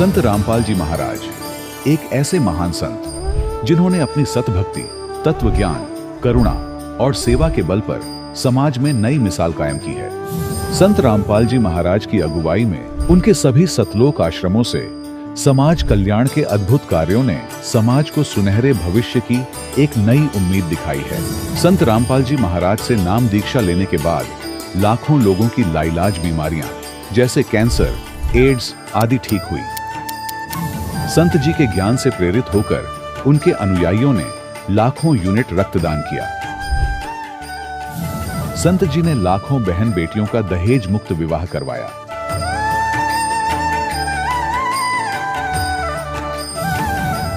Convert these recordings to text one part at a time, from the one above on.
संत रामपाल जी महाराज एक ऐसे महान संत जिन्होंने अपनी सतभक्ति, तत्व ज्ञान, करुणा और सेवा के बल पर समाज में नई मिसाल कायम की है। संत रामपाल जी महाराज की अगुवाई में उनके सभी सतलोक आश्रमों से समाज कल्याण के अद्भुत कार्यों ने समाज को सुनहरे भविष्य की एक नई उम्मीद दिखाई है। संत रामपाल जी महाराज से नाम दीक्षा लेने के बाद लाखों लोगों की लाइलाज बीमारियां जैसे कैंसर, एड्स आदि ठीक हुई। संत जी के ज्ञान से प्रेरित होकर उनके अनुयायियों ने लाखों यूनिट रक्तदान किया। संत जी ने लाखों बहन बेटियों का दहेज मुक्त विवाह करवाया।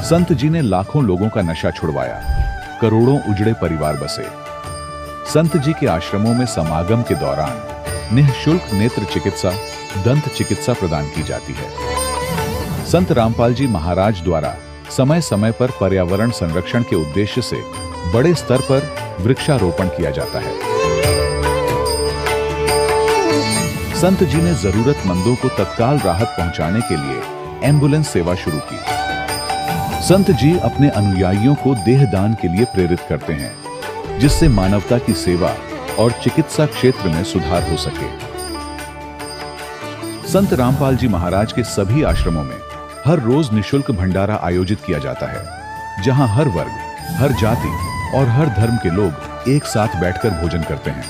संत जी ने लाखों लोगों का नशा छुड़वाया, करोड़ों उजड़े परिवार बसे। संत जी के आश्रमों में समागम के दौरान निःशुल्क नेत्र चिकित्सा, दंत चिकित्सा प्रदान की जाती है। संत रामपाल जी महाराज द्वारा समय समय पर पर्यावरण संरक्षण के उद्देश्य से बड़े स्तर पर वृक्षारोपण किया जाता है। संत जी ने जरूरतमंदों को तत्काल राहत पहुंचाने के लिए एम्बुलेंस सेवा शुरू की। संत जी अपने अनुयायियों को देहदान के लिए प्रेरित करते हैं, जिससे मानवता की सेवा और चिकित्सा क्षेत्र में सुधार हो सके। संत रामपाल जी महाराज के सभी आश्रमों में हर रोज निःशुल्क भंडारा आयोजित किया जाता है, जहां हर वर्ग, हर जाति और हर धर्म के लोग एक साथ बैठकर भोजन करते हैं।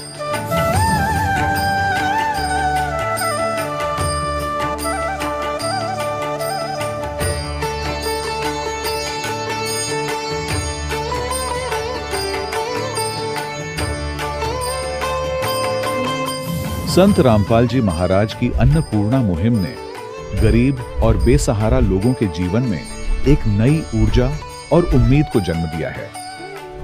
संत रामपाल जी महाराज की अन्नपूर्णा मुहिम ने गरीब और बेसहारा लोगों के जीवन में एक नई ऊर्जा और उम्मीद को जन्म दिया है।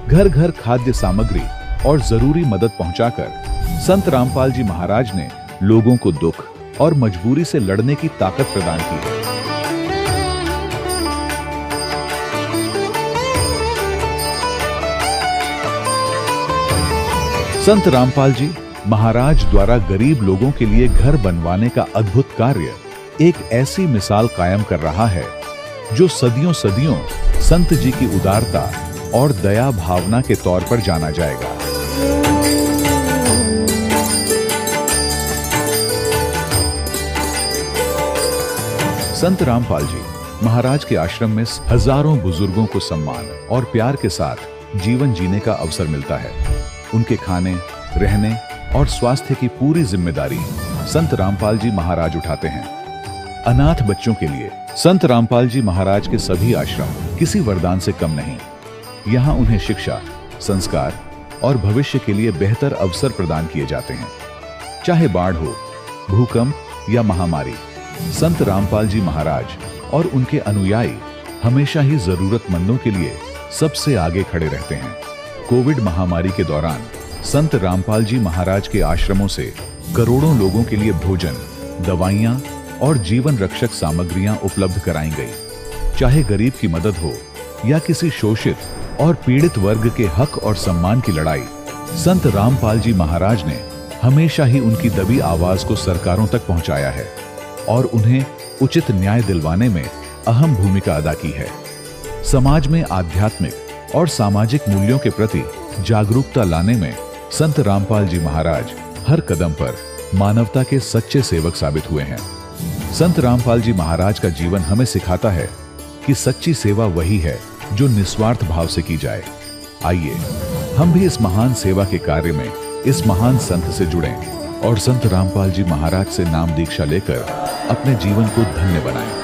घर घर खाद्य सामग्री और जरूरी मदद पहुंचाकर संत रामपाल जी महाराज ने लोगों को दुख और मजबूरी से लड़ने की ताकत प्रदान की है। संत रामपाल जी महाराज द्वारा गरीब लोगों के लिए घर बनवाने का अद्भुत कार्य एक ऐसी मिसाल कायम कर रहा है जो सदियों सदियों संत जी की उदारता और दया भावना के तौर पर जाना जाएगा। संत रामपाल जी महाराज के आश्रम में हजारों बुजुर्गों को सम्मान और प्यार के साथ जीवन जीने का अवसर मिलता है। उनके खाने, रहने और स्वास्थ्य की पूरी जिम्मेदारी संत रामपाल जी महाराज उठाते हैं। अनाथ बच्चों के लिए संत रामपाल जी महाराज के सभी आश्रम किसी वरदान से कम नहीं। यहाँ उन्हें शिक्षा, संस्कार और भविष्य के लिए बेहतर अवसर प्रदान किए जाते हैं। चाहे बाढ़ हो, भूकंप या महामारी, संत रामपाल जी महाराज और उनके अनुयायी हमेशा ही जरूरतमंदों के लिए सबसे आगे खड़े रहते हैं। कोविड महामारी के दौरान संत रामपाल जी महाराज के आश्रमों से करोड़ों लोगों के लिए भोजन, दवाइयां और जीवन रक्षक सामग्रियां उपलब्ध कराई गई। चाहे गरीब की मदद हो या किसी शोषित और पीड़ित वर्ग के हक और सम्मान की लड़ाई, संत रामपाल जी महाराज ने हमेशा ही उनकी दबी आवाज को सरकारों तक पहुंचाया है और उन्हें उचित न्याय दिलवाने में अहम भूमिका अदा की है। समाज में आध्यात्मिक और सामाजिक मूल्यों के प्रति जागरूकता लाने में संत रामपाल जी महाराज हर कदम पर मानवता के सच्चे सेवक साबित हुए हैं। संत रामपाल जी महाराज का जीवन हमें सिखाता है कि सच्ची सेवा वही है जो निस्वार्थ भाव से की जाए। आइए हम भी इस महान सेवा के कार्य में इस महान संत से जुड़ें और संत रामपाल जी महाराज से नाम दीक्षा लेकर अपने जीवन को धन्य बनाएं।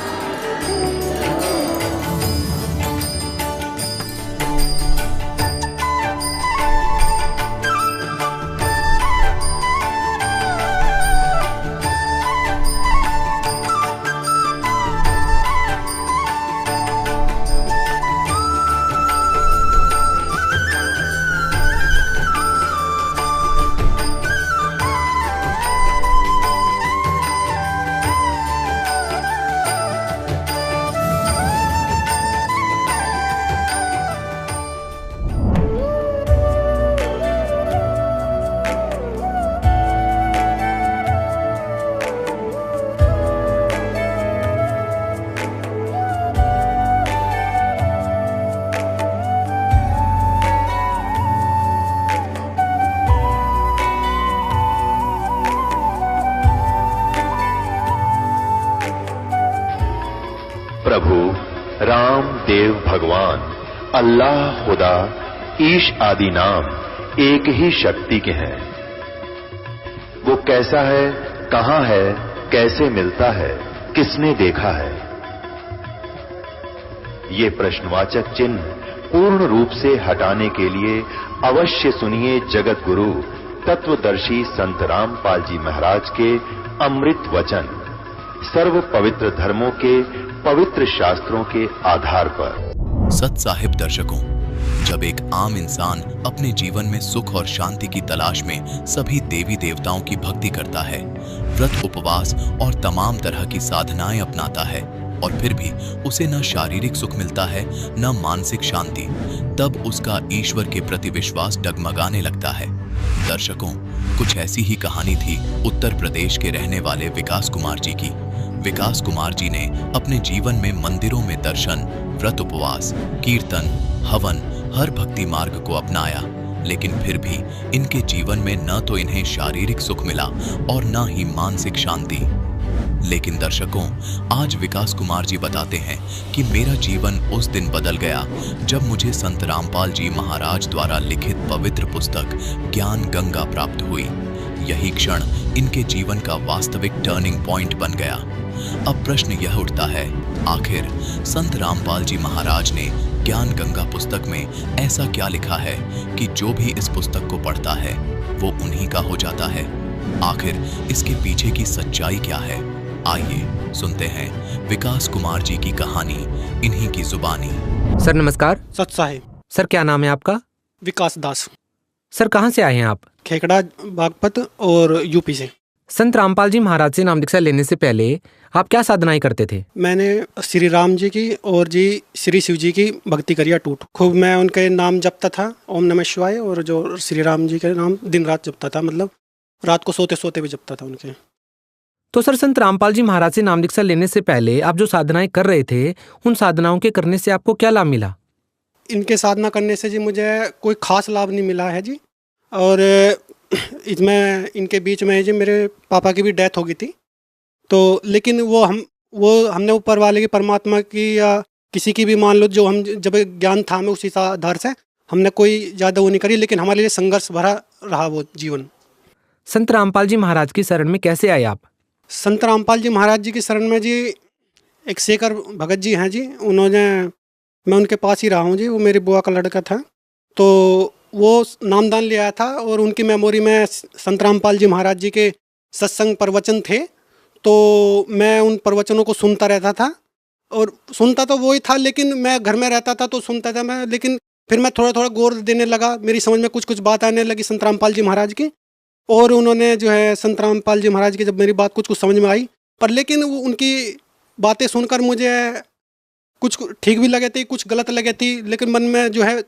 प्रभु राम देव भगवान अल्लाह खुदा ईश आदि नाम एक ही शक्ति के हैं। वो कैसा है, कहां है, कैसे मिलता है, किसने देखा है? ये प्रश्नवाचक चिन्ह पूर्ण रूप से हटाने के लिए अवश्य सुनिए जगत गुरु तत्वदर्शी संत रामपाल जी महाराज के अमृत वचन, सर्व पवित्र धर्मों के पवित्र शास्त्रों के आधार पर। सत साहिब दर्शकों, जब एक आम इंसान अपने जीवन में सुख और शांति की तलाश में सभी देवी देवताओं की भक्ति करता है, व्रत उपवास और तमाम तरह की साधनाएं अपनाता है और फिर भी उसे न शारीरिक सुख मिलता है न मानसिक शांति, तब उसका ईश्वर के प्रति विश्वास डगमगाने लगता है। दर्शकों, कुछ ऐसी ही कहानी थी उत्तर प्रदेश के रहने वाले विकास कुमार जी की। विकास कुमार जी ने अपने जीवन में मंदिरों में दर्शन, व्रत उपवास, कीर्तन, हवन, हर भक्ति मार्ग को अपनाया, लेकिन फिर भी इनके जीवन में न तो इन्हें शारीरिक सुख मिला और न ही मानसिक शांति। लेकिन दर्शकों, आज विकास कुमार जी बताते हैं कि मेरा जीवन उस दिन बदल गया जब मुझे संत रामपाल जी महाराज द्वारा लिखित पवित्र पुस्तक ज्ञान गंगा प्राप्त हुई। यही क्षण इनके जीवन का वास्तविक टर्निंग पॉइंट बन गया। अब प्रश्न यह उठता है, आखिर संत रामपाल जी महाराज ने ज्ञान गंगा पुस्तक में ऐसा क्या लिखा है कि जो भी इस पुस्तक को पढ़ता है वो उन्हीं का हो जाता है? आखिर इसके पीछे की सच्चाई क्या है? आइए सुनते हैं विकास कुमार जी की कहानी इन्हीं की जुबानी। सर नमस्कार। सत साहिब। सर क्या नाम है आपका? विकास दास। सर कहाँ से आए हैं आप? खेकड़ा बागपत और यूपी से। संत रामपाल जी महाराज से नाम दीक्षा लेने से पहले आप क्या साधनाएं करते थे? मैंने श्री राम जी की और जी श्री शिव जी की भक्ति करिया टूट खूब। मैं उनके नाम जपता था, ओम नमः शिवाय, और जो श्री राम जी के नाम दिन रात जपता था, मतलब रात को सोते सोते भी जपता था उनके। तो सर संत रामपाल जी महाराज से नाम दीक्षा लेने से पहले आप जो साधनाएं कर रहे थे, उन साधनाओं के करने से आपको क्या लाभ मिला? इनके साधना करने से जी मुझे कोई खास लाभ नहीं मिला है जी। और इसमें इनके बीच में जी मेरे पापा की भी डेथ हो गई थी, तो लेकिन वो हमने ऊपर वाले की, परमात्मा की या किसी की भी मान लो, जो हम जब ज्ञान था हमें उसी आधार से हमने कोई ज़्यादा वो नहीं करी, लेकिन हमारे लिए संघर्ष भरा रहा वो जीवन। संत रामपाल जी महाराज की शरण में कैसे आए आप? संत रामपाल जी महाराज जी की शरण में जी एक शेखर भगत जी हैं जी, मैं उनके पास ही रहा हूँ जी। वो मेरी बुआ का लड़का था, तो वो नामदान ले आया था और उनकी मेमोरी में संत रामपाल जी महाराज जी के सत्संग प्रवचन थे, तो मैं उन प्रवचनों को सुनता रहता था। और सुनता तो वही था, लेकिन मैं घर में रहता था तो सुनता था मैं, लेकिन फिर मैं थोड़ा थोड़ा गौर देने लगा, मेरी समझ में कुछ कुछ बात आने लगी संत रामपाल जी महाराज की। और उन्होंने जो है संत रामपाल जी महाराज की जब मेरी बात कुछ कुछ समझ में आई, पर लेकिन उनकी बातें सुनकर मुझे कुछ ठीक भी लगे थी, कुछ गलत लगे थी, लेकिन मन में जो है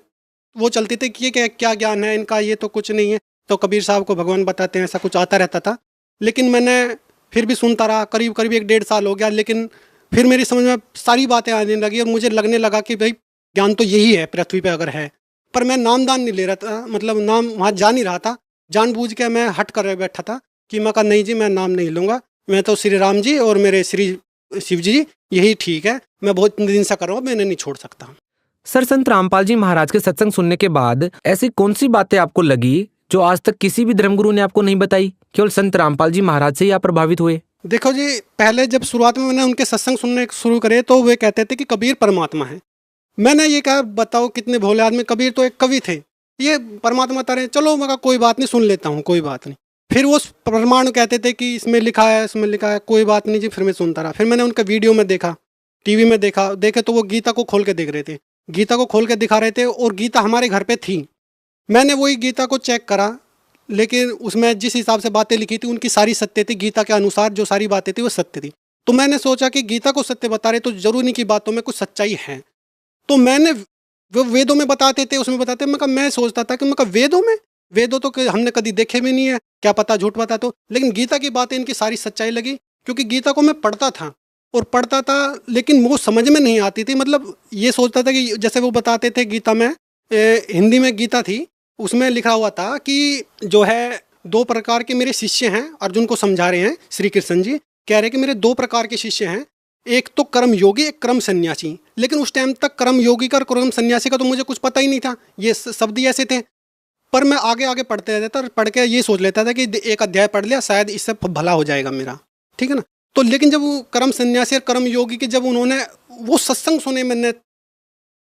वो चलती थी कि ये क्या ज्ञान है इनका, ये तो कुछ नहीं है, तो कबीर साहब को भगवान बताते हैं, ऐसा कुछ आता रहता था। लेकिन मैंने फिर भी सुनता रहा, करीब करीब 1-1.5 साल हो गया, लेकिन फिर मेरी समझ में सारी बातें आने लगी और मुझे लगने लगा कि भाई ज्ञान तो यही है पृथ्वी पे अगर है। पर मैं नामदान नहीं ले रहा था, मतलब नाम वहाँ जा नहीं रहा था, जानबूझ के मैं हट कर बैठा था कि मैं कहा नहीं जी, मैं नाम नहीं लूँगा, मैं तो श्री राम जी और मेरे श्री शिव जी यही ठीक है, मैं बहुत दिन से कर रहा हूँ, मैंने नहीं छोड़ सकता। सर संत रामपाल जी महाराज के सत्संग सुनने के बाद ऐसी कौन सी बातें आपको लगी जो आज तक किसी भी धर्मगुरु ने आपको नहीं बताई? केवल संत रामपाल जी महाराज से ही आप प्रभावित हुए? देखो जी, पहले जब शुरुआत में मैंने उनके सत्संग सुनने शुरू करे तो वे कहते थे कि कबीर परमात्मा है। मैंने ये कहा बताओ कितने भोले आदमी, कबीर तो एक कवि थे, ये परमात्मा तारे, चलो मैं कहा कोई बात नहीं, सुन लेता हूँ, कोई बात नहीं। फिर वो प्रमाण कहते थे कि इसमें लिखा है, इसमें लिखा है, कोई बात नहीं जी। फिर मैं सुनता रहा, फिर मैंने उनका वीडियो में देखा, टीवी में देखे तो वो गीता को खोल के देख रहे थे, गीता को खोल के दिखा रहे थे, और गीता हमारे घर पे थी। मैंने वही गीता को चेक करा, लेकिन उसमें जिस हिसाब से बातें लिखी थी उनकी सारी सत्य थी, गीता के अनुसार जो सारी बातें थी वो सत्य थी। तो मैंने सोचा कि गीता को सत्य बता रहे तो जरूर इनकी बातों में कुछ सच्चाई है। तो मैंने वो वेदों में बताते थे, उसमें बताते, मैं सोचता था कि वेदों तो हमने कभी देखे भी नहीं है, क्या पता झूठ बता तो, लेकिन गीता की बातें इनकी सारी सच्चाई लगी, क्योंकि गीता को मैं पढ़ता था लेकिन वो समझ में नहीं आती थी। मतलब ये सोचता था कि जैसे वो बताते थे गीता में, हिंदी में गीता थी, उसमें लिखा हुआ था कि जो है 2 प्रकार के मेरे शिष्य हैं, अर्जुन को समझा रहे हैं श्री कृष्ण जी, कह रहे हैं कि मेरे 2 प्रकार के शिष्य हैं, एक तो कर्म योगी, एक कर्म सन्यासी। लेकिन उस टाइम तक कर्म योगी का और कर्म सन्यासी का तो मुझे कुछ पता ही नहीं था, ये शब्द ही ऐसे थे। पर मैं आगे आगे पढ़ते रहता था और पढ़ के ये सोच लेता था कि एक अध्याय पढ़ लिया, शायद इससे भला हो जाएगा मेरा, ठीक है ना। तो लेकिन जब वो कर्म सन्यासी और कर्म योगी के जब उन्होंने वो सत्संग सुने, मैंने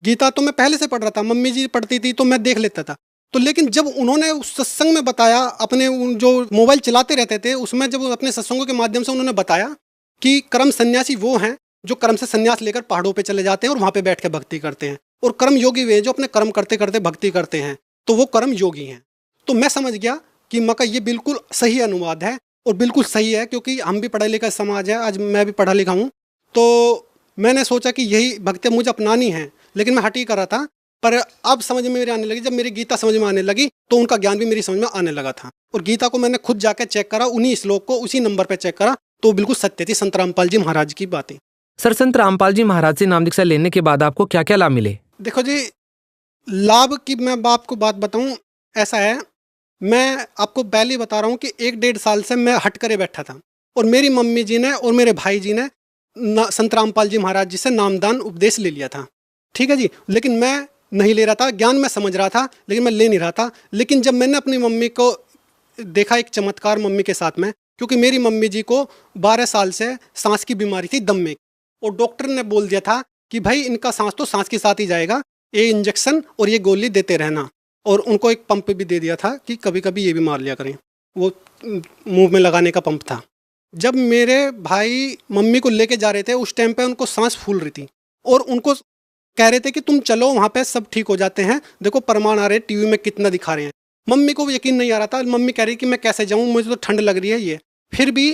गीता तो मैं पहले से पढ़ रहा था, मम्मी जी पढ़ती थी तो मैं देख लेता था। तो लेकिन जब उन्होंने उस सत्संग में बताया, अपने जो मोबाइल चलाते रहते थे उसमें जब अपने सत्संगों के माध्यम से उन्होंने बताया कि कर्म सन्यासी वो हैं जो कर्म से सन्यास लेकर पहाड़ों पे चले जाते हैं और वहाँ पे बैठ के भक्ति करते हैं, और कर्म योगी वे जो अपने कर्म करते करते भक्ति करते हैं, तो वो कर्म योगी हैं। तो मैं समझ गया कि मका ये बिल्कुल सही अनुवाद है और बिल्कुल सही है, क्योंकि हम भी पढ़ा लिखा समाज है, आज मैं भी पढ़ा लिखा हूँ। तो मैंने सोचा कि यही भक्ति मुझे अपनानी है, लेकिन मैं हट ही कर रहा था। पर अब समझ में मेरे आने लगी, जब मेरी गीता समझ में आने लगी तो उनका ज्ञान भी मेरी समझ में आने लगा था। और गीता को मैंने खुद जाकर चेक करा, उन्हीं श्लोक को उसी नंबर पे चेक करा, तो बिल्कुल सत्य थी संत रामपाल जी महाराज की बातें। सर, संत रामपाल जी महाराज से नाम दीक्षा लेने के बाद आपको क्या क्या लाभ मिले? देखो जी, लाभ की मैं आपको बात बताऊं, ऐसा है, मैं आपको पहले ही बता रहा हूं कि 1-1.5 साल से मैं हट करे बैठा था, और मेरी मम्मी जी ने और मेरे भाई जी ने संत रामपाल जी महाराज जी से नामदान उपदेश ले लिया था, ठीक है जी। लेकिन मैं नहीं ले रहा था, ज्ञान मैं समझ रहा था लेकिन मैं ले नहीं रहा था। लेकिन जब मैंने अपनी मम्मी को देखा, एक चमत्कार मम्मी के साथ में, क्योंकि मेरी मम्मी जी को 12 साल से सांस की बीमारी थी, दम में, और डॉक्टर ने बोल दिया था कि भाई इनका सांस तो सांस के साथ ही जाएगा, ये इंजेक्शन और ये गोली देते रहना। और उनको एक पंप भी दे दिया था कि कभी कभी ये भी मार लिया करें, वो मुंह में लगाने का पंप था। जब मेरे भाई मम्मी को लेके जा रहे थे उस टाइम पे उनको सांस फूल रही थी, और उनको कह रहे थे कि तुम चलो वहाँ पे सब ठीक हो जाते हैं, देखो प्रमाण आ रहे टीवी में कितना दिखा रहे हैं। मम्मी को यकीन नहीं आ रहा था, मम्मी कह रही कि मैं कैसे जाऊँ, मुझे तो ठंड लग रही है ये। फिर भी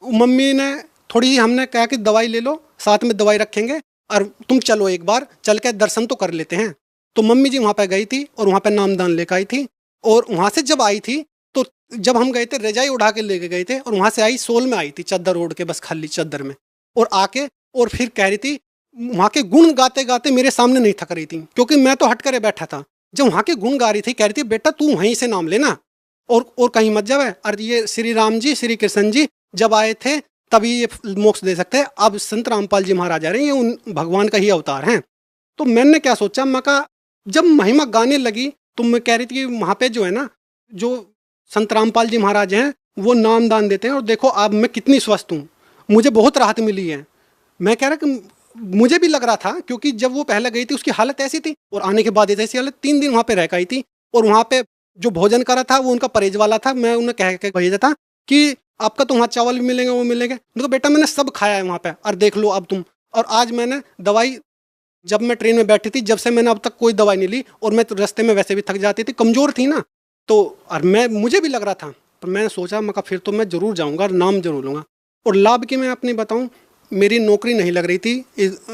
मम्मी ने थोड़ी, हमने कहा कि दवाई ले लो, साथ में दवाई रखेंगे और तुम चलो एक बार चल के दर्शन तो कर लेते हैं। तो मम्मी जी वहाँ पे गई थी और वहाँ पे नामदान लेकर आई थी, और वहाँ से जब आई थी तो जब हम गए थे रजाई उड़ा के लेके गए थे, और वहाँ से आई सोल में आई थी, चादर ओढ़ के, बस खाली चादर में, और आके और फिर कह रही थी, वहाँ के गुण गाते गाते मेरे सामने नहीं थक रही थी, क्योंकि मैं तो हट करे बैठा था। जब वहाँ के गुण गा रही थी, कह रही थी बेटा तू वहीं से नाम लेना और कहीं मत जावे, और ये श्री राम जी श्री कृष्ण जी जब आए थे तभी ये मोक्ष दे सकते हैं, अब संत रामपाल जी महाराज आ रहे हैं, ये उन भगवान का ही अवतार हैं। तो मैंने क्या सोचा, मैं कहा जब महिमा गाने लगी तो मैं कह रही थी कि वहाँ पे जो है ना, जो संत रामपाल जी महाराज हैं वो नामदान देते हैं, और देखो अब मैं कितनी स्वस्थ हूँ, मुझे बहुत राहत मिली है। मैं कह रहा कि मुझे भी लग रहा था, क्योंकि जब वो पहले गई थी उसकी हालत ऐसी थी, और आने के बाद ऐसी हालत, 3 दिन वहाँ पे रह गई थी, और वहाँ पे जो भोजन करा था वो उनका परहेज वाला था। मैं उन्हें कह के भेजा था कि आपका तो वहाँ चावल भी मिलेंगे, वो मिलेंगे। देखो बेटा मैंने सब खाया है वहाँ पे, और देख लो अब तुम। और आज मैंने दवाई, जब मैं ट्रेन में बैठी थी, जब से मैंने अब तक कोई दवाई नहीं ली, और मैं तो रास्ते में वैसे भी थक जाती थी, कमज़ोर थी ना, तो और मुझे भी लग रहा था, पर मैंने सोचा मैं फिर तो मैं ज़रूर जाऊँगा और नाम जरूर लूँगा। और लाभ की मैं अपनी बताऊँ, मेरी नौकरी नहीं लग रही थी,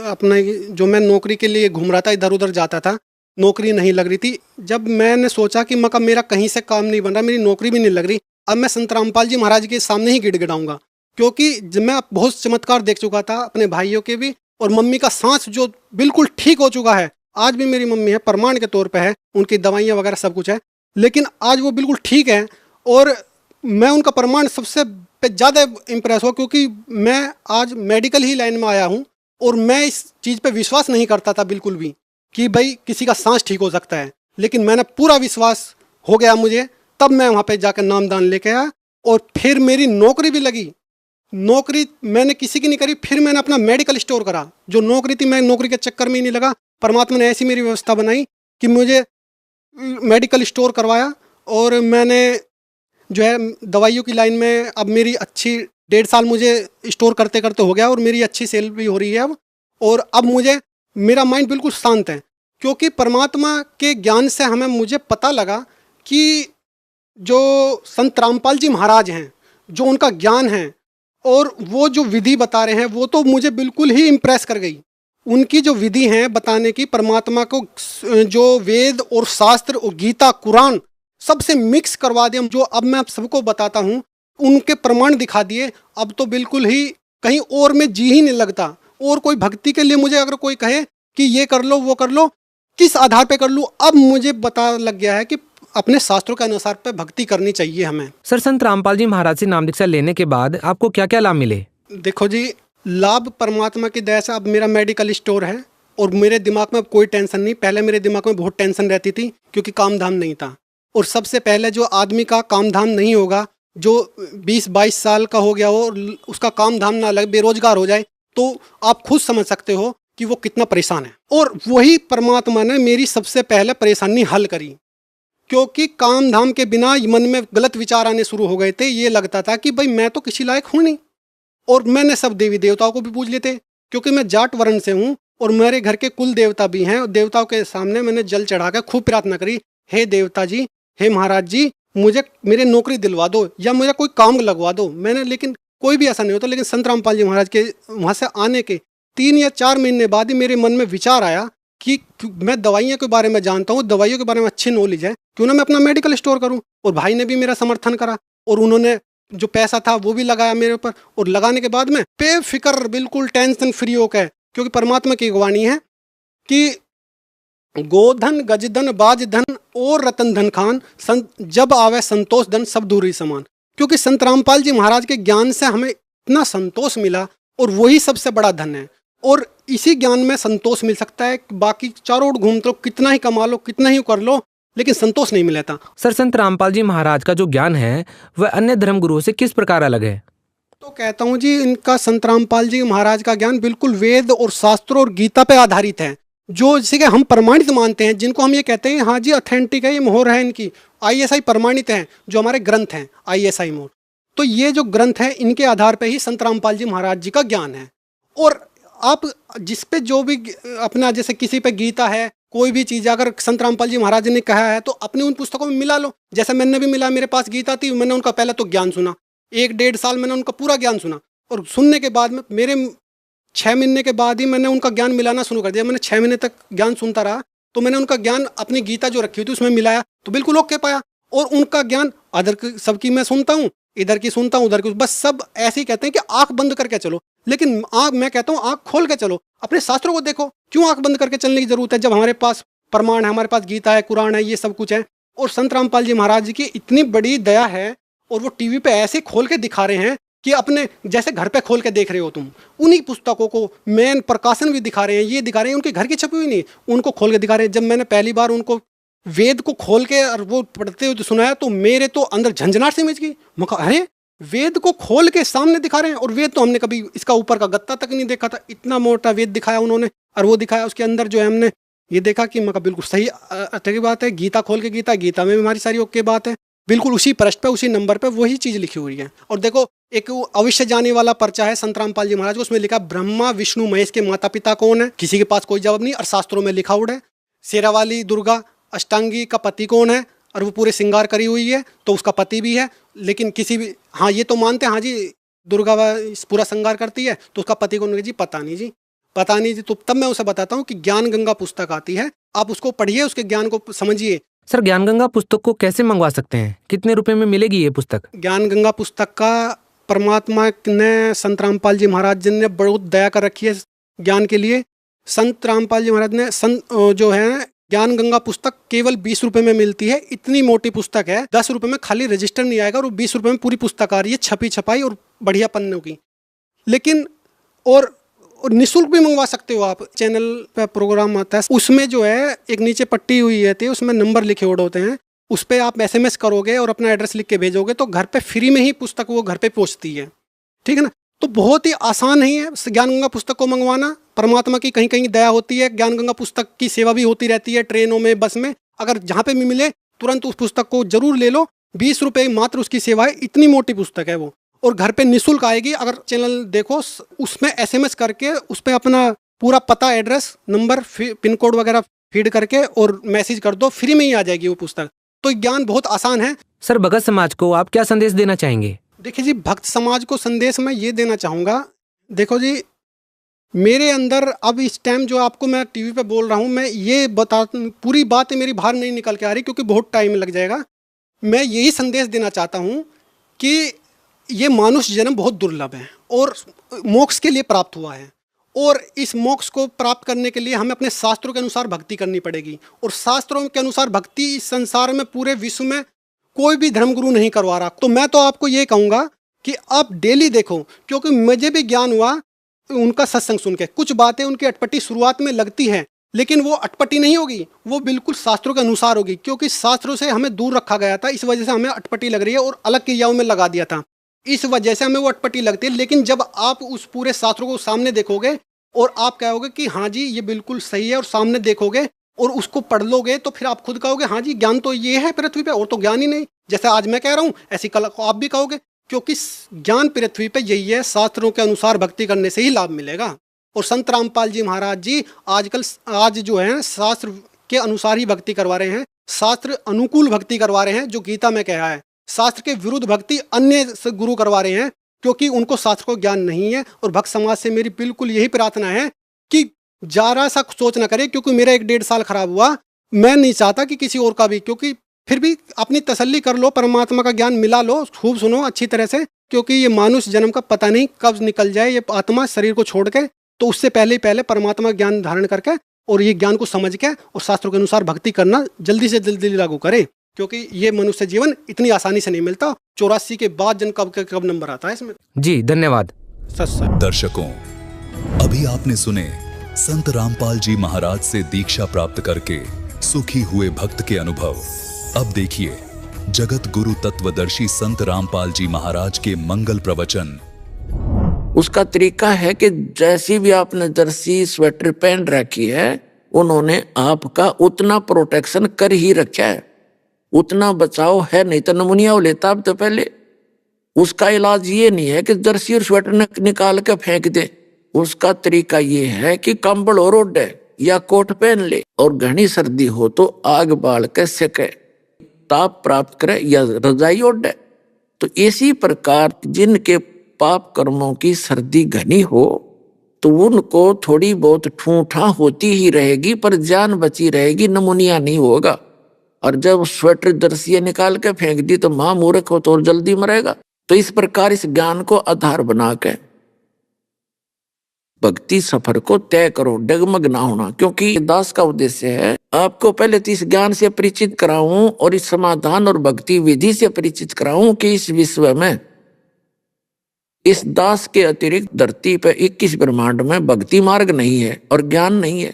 अपना जो मैं नौकरी के लिए घूम रहा था, इधर उधर जाता था, नौकरी नहीं लग रही थी। जब मैंने सोचा कि मेरा कहीं से काम नहीं बन रहा, मेरी नौकरी भी नहीं लग रही, अब मैं संत रामपाल जी महाराज के सामने ही गिड़गिड़ाऊंगा, क्योंकि जब मैं बहुत चमत्कार देख चुका था अपने भाइयों के भी, और मम्मी का सांस जो बिल्कुल ठीक हो चुका है, आज भी मेरी मम्मी है प्रमाण के तौर पे है, उनकी दवाइयाँ वगैरह सब कुछ है, लेकिन आज वो बिल्कुल ठीक है। और मैं उनका प्रमाण सबसे ज़्यादा इम्प्रेस हुआ, क्योंकि मैं आज मेडिकल ही लाइन में आया हूँ, और मैं इस चीज़ पे विश्वास नहीं करता था बिल्कुल भी कि भाई किसी का सांस ठीक हो सकता है, लेकिन मैंने पूरा विश्वास हो गया मुझे, तब मैं वहाँ पे जाकर नामदान लेके आया, और फिर मेरी नौकरी भी लगी। नौकरी मैंने किसी की नहीं करी, फिर मैंने अपना मेडिकल स्टोर करा। जो नौकरी थी, मैं नौकरी के चक्कर में ही नहीं लगा, परमात्मा ने ऐसी मेरी व्यवस्था बनाई कि मुझे मेडिकल स्टोर करवाया, और मैंने जो है दवाइयों की लाइन में अब मेरी अच्छी 1.5 साल मुझे स्टोर करते करते हो गया, और मेरी अच्छी सेल भी हो रही है अब। और अब मेरा माइंड बिल्कुल शांत है, क्योंकि परमात्मा के ज्ञान से मुझे पता लगा कि जो संत रामपाल जी महाराज हैं, जो उनका ज्ञान है और वो जो विधि बता रहे हैं, वो तो मुझे बिल्कुल ही इम्प्रेस कर गई। उनकी जो विधि है बताने की, परमात्मा को जो वेद और शास्त्र और गीता कुरान सबसे मिक्स करवा दिया, जो अब मैं आप सबको बताता हूँ, उनके प्रमाण दिखा दिए। अब तो बिल्कुल ही कहीं और में जी ही नहीं लगता। और कोई भक्ति के लिए मुझे अगर कोई कहे कि ये कर लो वो कर लो, किस आधार पे कर लूँ, अब मुझे पता लग गया है कि अपने शास्त्रों के अनुसार पे भक्ति करनी चाहिए हमें। सर, संत रामपाल जी महाराज से नाम दीक्षा लेने के बाद आपको क्या क्या लाभ मिले? देखो जी, लाभ परमात्मा की दया से अब मेरा मेडिकल स्टोर है और मेरे दिमाग में अब कोई टेंशन नहीं। पहले मेरे दिमाग में बहुत टेंशन रहती थी क्योंकि काम धाम नहीं था। और सबसे पहले जो आदमी का काम धाम नहीं होगा, जो 20-22 साल का हो गया हो और उसका काम धाम ना लगे, बेरोजगार हो जाए, तो आप खुद समझ सकते हो कि वो कितना परेशान है। और वही परमात्मा ने मेरी सबसे पहले परेशानी हल करी, क्योंकि काम धाम के बिना मन में गलत विचार आने शुरू हो गए थे। ये लगता था कि भाई मैं तो किसी लायक हूँ नहीं। और मैंने सब देवी देवताओं को भी पूज लिए थे, क्योंकि मैं जाट वर्ण से हूँ और मेरे घर के कुल देवता भी हैं। और देवताओं के सामने मैंने जल चढ़ा कर खूब प्रार्थना करी, हे देवता जी, हे महाराज जी, मुझे मेरे नौकरी दिलवा दो या मुझे कोई काम लगवा दो। मैंने लेकिन कोई भी ऐसा नहीं होता। लेकिन संत रामपाल जी महाराज के वहाँ से आने के 3 या 4 महीने बाद ही मेरे मन में विचार आया कि मैं दवाइयों के बारे में जानता हूँ, दवाइयों के बारे में अच्छी नॉलेज है, क्यों ना मैं अपना मेडिकल स्टोर करूँ। और भाई ने भी मेरा समर्थन करा और उन्होंने जो पैसा था वो भी लगाया मेरे ऊपर। और लगाने के बाद में बेफिक्र बिल्कुल टेंशन फ्री होकर, क्योंकि परमात्मा की वाणी है कि गोधन गजधन बाजधन और रतन धन खान, जब आवे संतोष धन सब दूरी समान। क्योंकि संत रामपाल जी महाराज के ज्ञान से हमें इतना संतोष मिला और वही सबसे बड़ा धन है। और इसी ज्ञान में संतोष मिल सकता है। बाकी चारों ओर घूमते हो, कितना ही कमा लो, कितना ही कर लो, लेकिन संतोष नहीं मिलता। सर, संत रामपाल जी महाराज का जो ज्ञान है वह अन्य धर्म गुरुओं से किस प्रकार अलग है? तो कहता हूँ जी, इनका संत रामपाल जी महाराज का ज्ञान बिल्कुल वेद और शास्त्रों और गीता पे आधारित है, जो जिसे कि हम प्रमाणित मानते हैं, जिनको हम ये कहते हैं हाँ जी ऑथेंटिक है, ये मोहर है इनकी, ISI प्रमाणित है, जो हमारे ग्रंथ हैं ISI मोहर। तो ये जो ग्रंथ है इनके आधार पे ही संत रामपाल जी महाराज जी का ज्ञान है। और आप जिस पे जो भी अपना, जैसे किसी पे गीता है, कोई भी चीज़ अगर संत रामपाल जी महाराज ने कहा है तो अपनी उन पुस्तकों में मिला लो। जैसे मैंने भी मिला, मेरे पास गीता थी, मैंने उनका पहले तो ज्ञान सुना, 1-1.5 साल मैंने उनका पूरा ज्ञान सुना। और सुनने के बाद में मेरे 6 महीने के बाद ही मैंने उनका ज्ञान मिलाना शुरू कर दिया। मैंने 6 महीने तक ज्ञान सुनता रहा, तो मैंने उनका ज्ञान अपनी गीता जो रखी हुई थी उसमें मिलाया, तो बिल्कुल ओके पाया। और उनका ज्ञान अदर सबकी मैं सुनता हूँ, इधर की सुनता हूँ, उधर की, बस सब ऐसे ही कहते हैं कि आंख बंद करके चलो, लेकिन मैं कहता हूँ आंख खोल के चलो, अपने शास्त्रों को देखो। क्यों आंख बंद करके चलने की जरूरत है जब हमारे पास प्रमाण है, हमारे पास गीता है, कुरान है, ये सब कुछ है। और संत रामपाल जी महाराज जी की इतनी बड़ी दया है, और वो टीवी पे ऐसे खोल के दिखा रहे हैं कि अपने जैसे घर पे खोल के देख रहे हो तुम। उन्हीं पुस्तकों को मेन प्रकाशन भी दिखा रहे हैं, ये दिखा रहे हैं, उनके घर की छपी हुई नहीं, उनको खोल के दिखा रहे हैं। जब मैंने पहली बार उनको वेद को खोल के और वो पढ़ते हुए सुनाया तो मेरे तो अंदर झंझनाहट सी मच गई। मैं कहा अरे, वेद को खोल के सामने दिखा रहे हैं, और वेद तो हमने कभी इसका ऊपर का गत्ता तक नहीं देखा था। इतना मोटा वेद दिखाया उन्होंने, और वो दिखाया उसके अंदर जो है हमने ये देखा कि मैं बिल्कुल सही अच्छी बात है। गीता खोल के गीता में हमारी सारी ओके बात है, बिल्कुल उसी पृष्ठ पे उसी नंबर पे वही चीज़ लिखी हुई है। और देखो, एक अवश्य जाने वाला पर्चा है संत रामपाल जी महाराज को, उसमें लिखा ब्रह्मा विष्णु महेश के माता पिता कौन है, किसी के पास कोई जवाब नहीं, और शास्त्रों में लिखा हुआ है शेरावाली दुर्गा अष्टांगी का पति कौन है, और वो पूरे श्रृंगार करी हुई है तो उसका पति भी है। लेकिन किसी भी, हाँ ये तो मानते हैं हाँ जी दुर्गा पूरा श्रृंगार करती है तो उसका पति कौन है जी, पता नहीं जी, पता नहीं जी। तो तब मैं उसे बताता हूँ कि ज्ञान गंगा पुस्तक आती है, आप उसको पढ़िए, उसके ज्ञान को समझिए। सर, ज्ञान गंगा पुस्तक को कैसे मंगवा सकते हैं? कितने रुपए में मिलेगी ये पुस्तक? ज्ञान गंगा पुस्तक का परमात्मा ने, संत रामपाल जी महाराज जी ने बहुत दया कर रखी है ज्ञान के लिए। संत रामपाल जी महाराज ने जो है ज्ञान गंगा पुस्तक केवल 20 रुपए में मिलती है। इतनी मोटी पुस्तक है, 10 रुपए में खाली रजिस्टर नहीं आएगा, और 20 रुपए में पूरी पुस्तक आ रही है, छपी छपाई और बढ़िया पन्नों की। लेकिन और निःशुल्क भी मंगवा सकते हो आप। चैनल पे प्रोग्राम आता है, उसमें जो है एक नीचे पट्टी हुई रहती है, उसमें नंबर लिखे हुए होते हैं, उस पर आप SMS करोगे और अपना एड्रेस लिख के भेजोगे तो घर पे फ्री में ही पुस्तक वो घर पे पहुंचती है। ठीक है ना? तो बहुत ही आसान ही है ज्ञान गंगा पुस्तक को मंगवाना। परमात्मा की कहीं कहीं दया होती है, ज्ञान गंगा पुस्तक की सेवा भी होती रहती है ट्रेनों में, बस में, अगर जहाँ पे भी मिले तुरंत उस पुस्तक को जरूर ले लो। 20 रुपये मात्र उसकी सेवा है, इतनी मोटी पुस्तक है वो, और घर पे निःशुल्क आएगी। अगर चैनल देखो उसमें SMS करके उस पर अपना पूरा पता, एड्रेस, नंबर, पिन कोड वगैरह फीड करके और मैसेज कर दो, फ्री में ही आ जाएगी वो पुस्तक। तो ज्ञान बहुत आसान है। सर, भगत समाज को आप क्या संदेश देना चाहेंगे? देखिए जी, भक्त समाज को संदेश मैं ये देना चाहूँगा, देखो जी, मेरे अंदर अब इस टाइम जो आपको मैं टीवी पे बोल रहा हूँ, मैं ये बता, पूरी बात मेरी बाहर नहीं निकल के आ रही क्योंकि बहुत टाइम लग जाएगा। मैं यही संदेश देना चाहता हूँ कि ये मानुष जन्म बहुत दुर्लभ है और मोक्ष के लिए प्राप्त हुआ है, और इस मोक्ष को प्राप्त करने के लिए हमें अपने शास्त्रों के अनुसार भक्ति करनी पड़ेगी। और शास्त्रों के अनुसार भक्ति इस संसार में, पूरे विश्व में कोई भी धर्मगुरु नहीं करवा रहा। तो मैं तो आपको ये कहूँगा कि आप डेली देखो, क्योंकि मुझे भी ज्ञान हुआ उनका सत्संग सुन के। कुछ बातें उनकी अटपटी शुरुआत में लगती है, लेकिन वो अटपटी नहीं होगी, वो बिल्कुल शास्त्रों के अनुसार होगी, क्योंकि शास्त्रों से हमें दूर रखा गया था, इस वजह से हमें अटपटी लग रही है और अलग क्रियाओं में लगा दिया था, इस वजह से हमें वो अटपटी लगती है। लेकिन जब आप उस पूरे शास्त्रों को सामने देखोगे और आप कहोगे कि हाँ जी ये बिल्कुल सही है, और सामने देखोगे और उसको पढ़ लोगे, तो फिर आप खुद कहोगे हाँ जी ज्ञान तो ये है पृथ्वी पे, और तो ज्ञान ही नहीं। जैसे आज मैं कह रहा हूँ ऐसी कल को आप भी कहोगे, क्योंकि ज्ञान पृथ्वी पे यही है, शास्त्रों के अनुसार भक्ति करने से ही लाभ मिलेगा। और संत रामपाल जी महाराज जी आज जो है शास्त्र के अनुसार ही भक्ति करवा रहे हैं, शास्त्र अनुकूल भक्ति करवा रहे हैं, जो गीता में कहा है। शास्त्र के विरुद्ध भक्ति अन्य से गुरु करवा रहे हैं, क्योंकि उनको शास्त्र को ज्ञान नहीं है। और भक्त समाज से मेरी बिल्कुल यही प्रार्थना है कि जरा सा सोच न करे, क्योंकि मेरा 1-1.5 साल खराब हुआ, मैं नहीं चाहता कि किसी और का भी, क्योंकि फिर भी अपनी तसल्ली कर लो, परमात्मा का ज्ञान मिला लो, खूब सुनो अच्छी तरह से, क्योंकि ये मानुष जन्म का पता नहीं कब निकल जाए ये आत्मा शरीर को छोड़ के। तो उससे पहले परमात्मा ज्ञान धारण करके और ये ज्ञान को समझ के और शास्त्रों के अनुसार भक्ति करना जल्दी से जल्दी लागू करे, क्योंकि ये मनुष्य जीवन इतनी आसानी से नहीं मिलता। 84 के बाद जन कब नंबर आता है इसमें। जी धन्यवाद। दर्शकों, अभी आपने सुने संत रामपाल जी महाराज से दीक्षा प्राप्त करके सुखी हुए भक्त के अनुभव। अब देखिए जगत गुरु तत्वदर्शी संत रामपाल जी महाराज के मंगल प्रवचन। उसका तरीका है कि जैसी भी आपने जर्सी स्वेटर पहन रखी है, उन्होंने आपका उतना प्रोटेक्शन कर ही रखा है, उतना बचाव है, नहीं तो नमूनिया लेता अब तो पहले। उसका इलाज ये नहीं है कि जर्सी और स्वेटर निकाल के फेंक दे, उसका तरीका ये है कि कंबल और ओढ़े या कोट पहन ले, और घनी सर्दी हो तो आग बाल के सेके, ताप प्राप्त करे या रजाई ओढ़े। तो इसी प्रकार जिनके पाप कर्मों की सर्दी घनी हो तो उनको थोड़ी बहुत ठूठा होती ही रहेगी, पर जान बची रहेगी, नमूनिया नहीं होगा। और जब स्वेटर जर्सियां निकाल के फेंक दी तो मां मूर्ख हो तो और जल्दी मरेगा। तो इस प्रकार इस ज्ञान को आधार बना के भक्ति सफर को तय करो, डगमग ना होना। क्योंकि दास का उद्देश्य है आपको पहले तो इस ज्ञान से परिचित कराऊं और इस समाधान और भक्ति विधि से परिचित कराऊं कि इस विश्व में इस दास के अतिरिक्त धरती पे 21 ब्रह्मांड में भक्ति मार्ग नहीं है और ज्ञान नहीं है।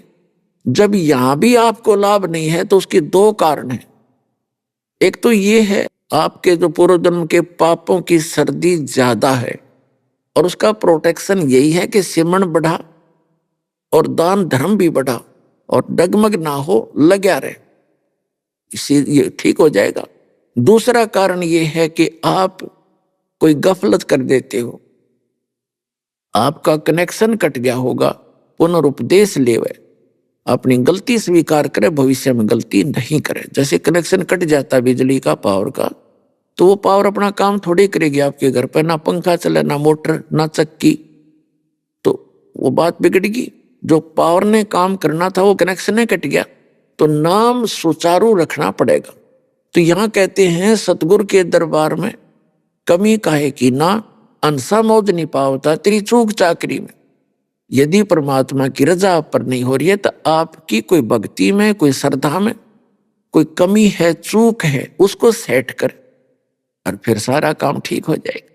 जब यहां भी आपको लाभ नहीं है तो उसके 2 कारण हैं। एक तो ये है आपके जो पूर्व जन्म के पापों की सर्दी ज्यादा है, और उसका प्रोटेक्शन यही है कि सिमरण बढ़ा और दान धर्म भी बढ़ा और डगमग ना हो, लगा रहे, इसी ये ठीक हो जाएगा। दूसरा कारण ये है कि आप कोई गफलत कर देते हो, आपका कनेक्शन कट गया होगा, पुनरुपदेश लेवे, अपनी गलती स्वीकार करे, भविष्य में गलती नहीं करे। जैसे कनेक्शन कट जाता बिजली का, पावर का, तो वो पावर अपना काम थोड़ी करेगी आपके घर पर, ना पंखा चले, ना मोटर, ना चक्की, तो वो बात बिगड़ेगी। जो पावर ने काम करना था वो कनेक्शन कट गया, तो नाम सुचारू रखना पड़ेगा। तो यहाँ कहते हैं सतगुरु के दरबार में कमी काहे की ना, अंसा मौज नहीं पावता तेरी चूक चाकरी में। यदि परमात्मा की रजा आप पर नहीं हो रही है तो आपकी कोई भक्ति में, कोई श्रद्धा में कोई कमी है, चूक है, उसको सेट कर और फिर सारा काम ठीक हो जाएगा।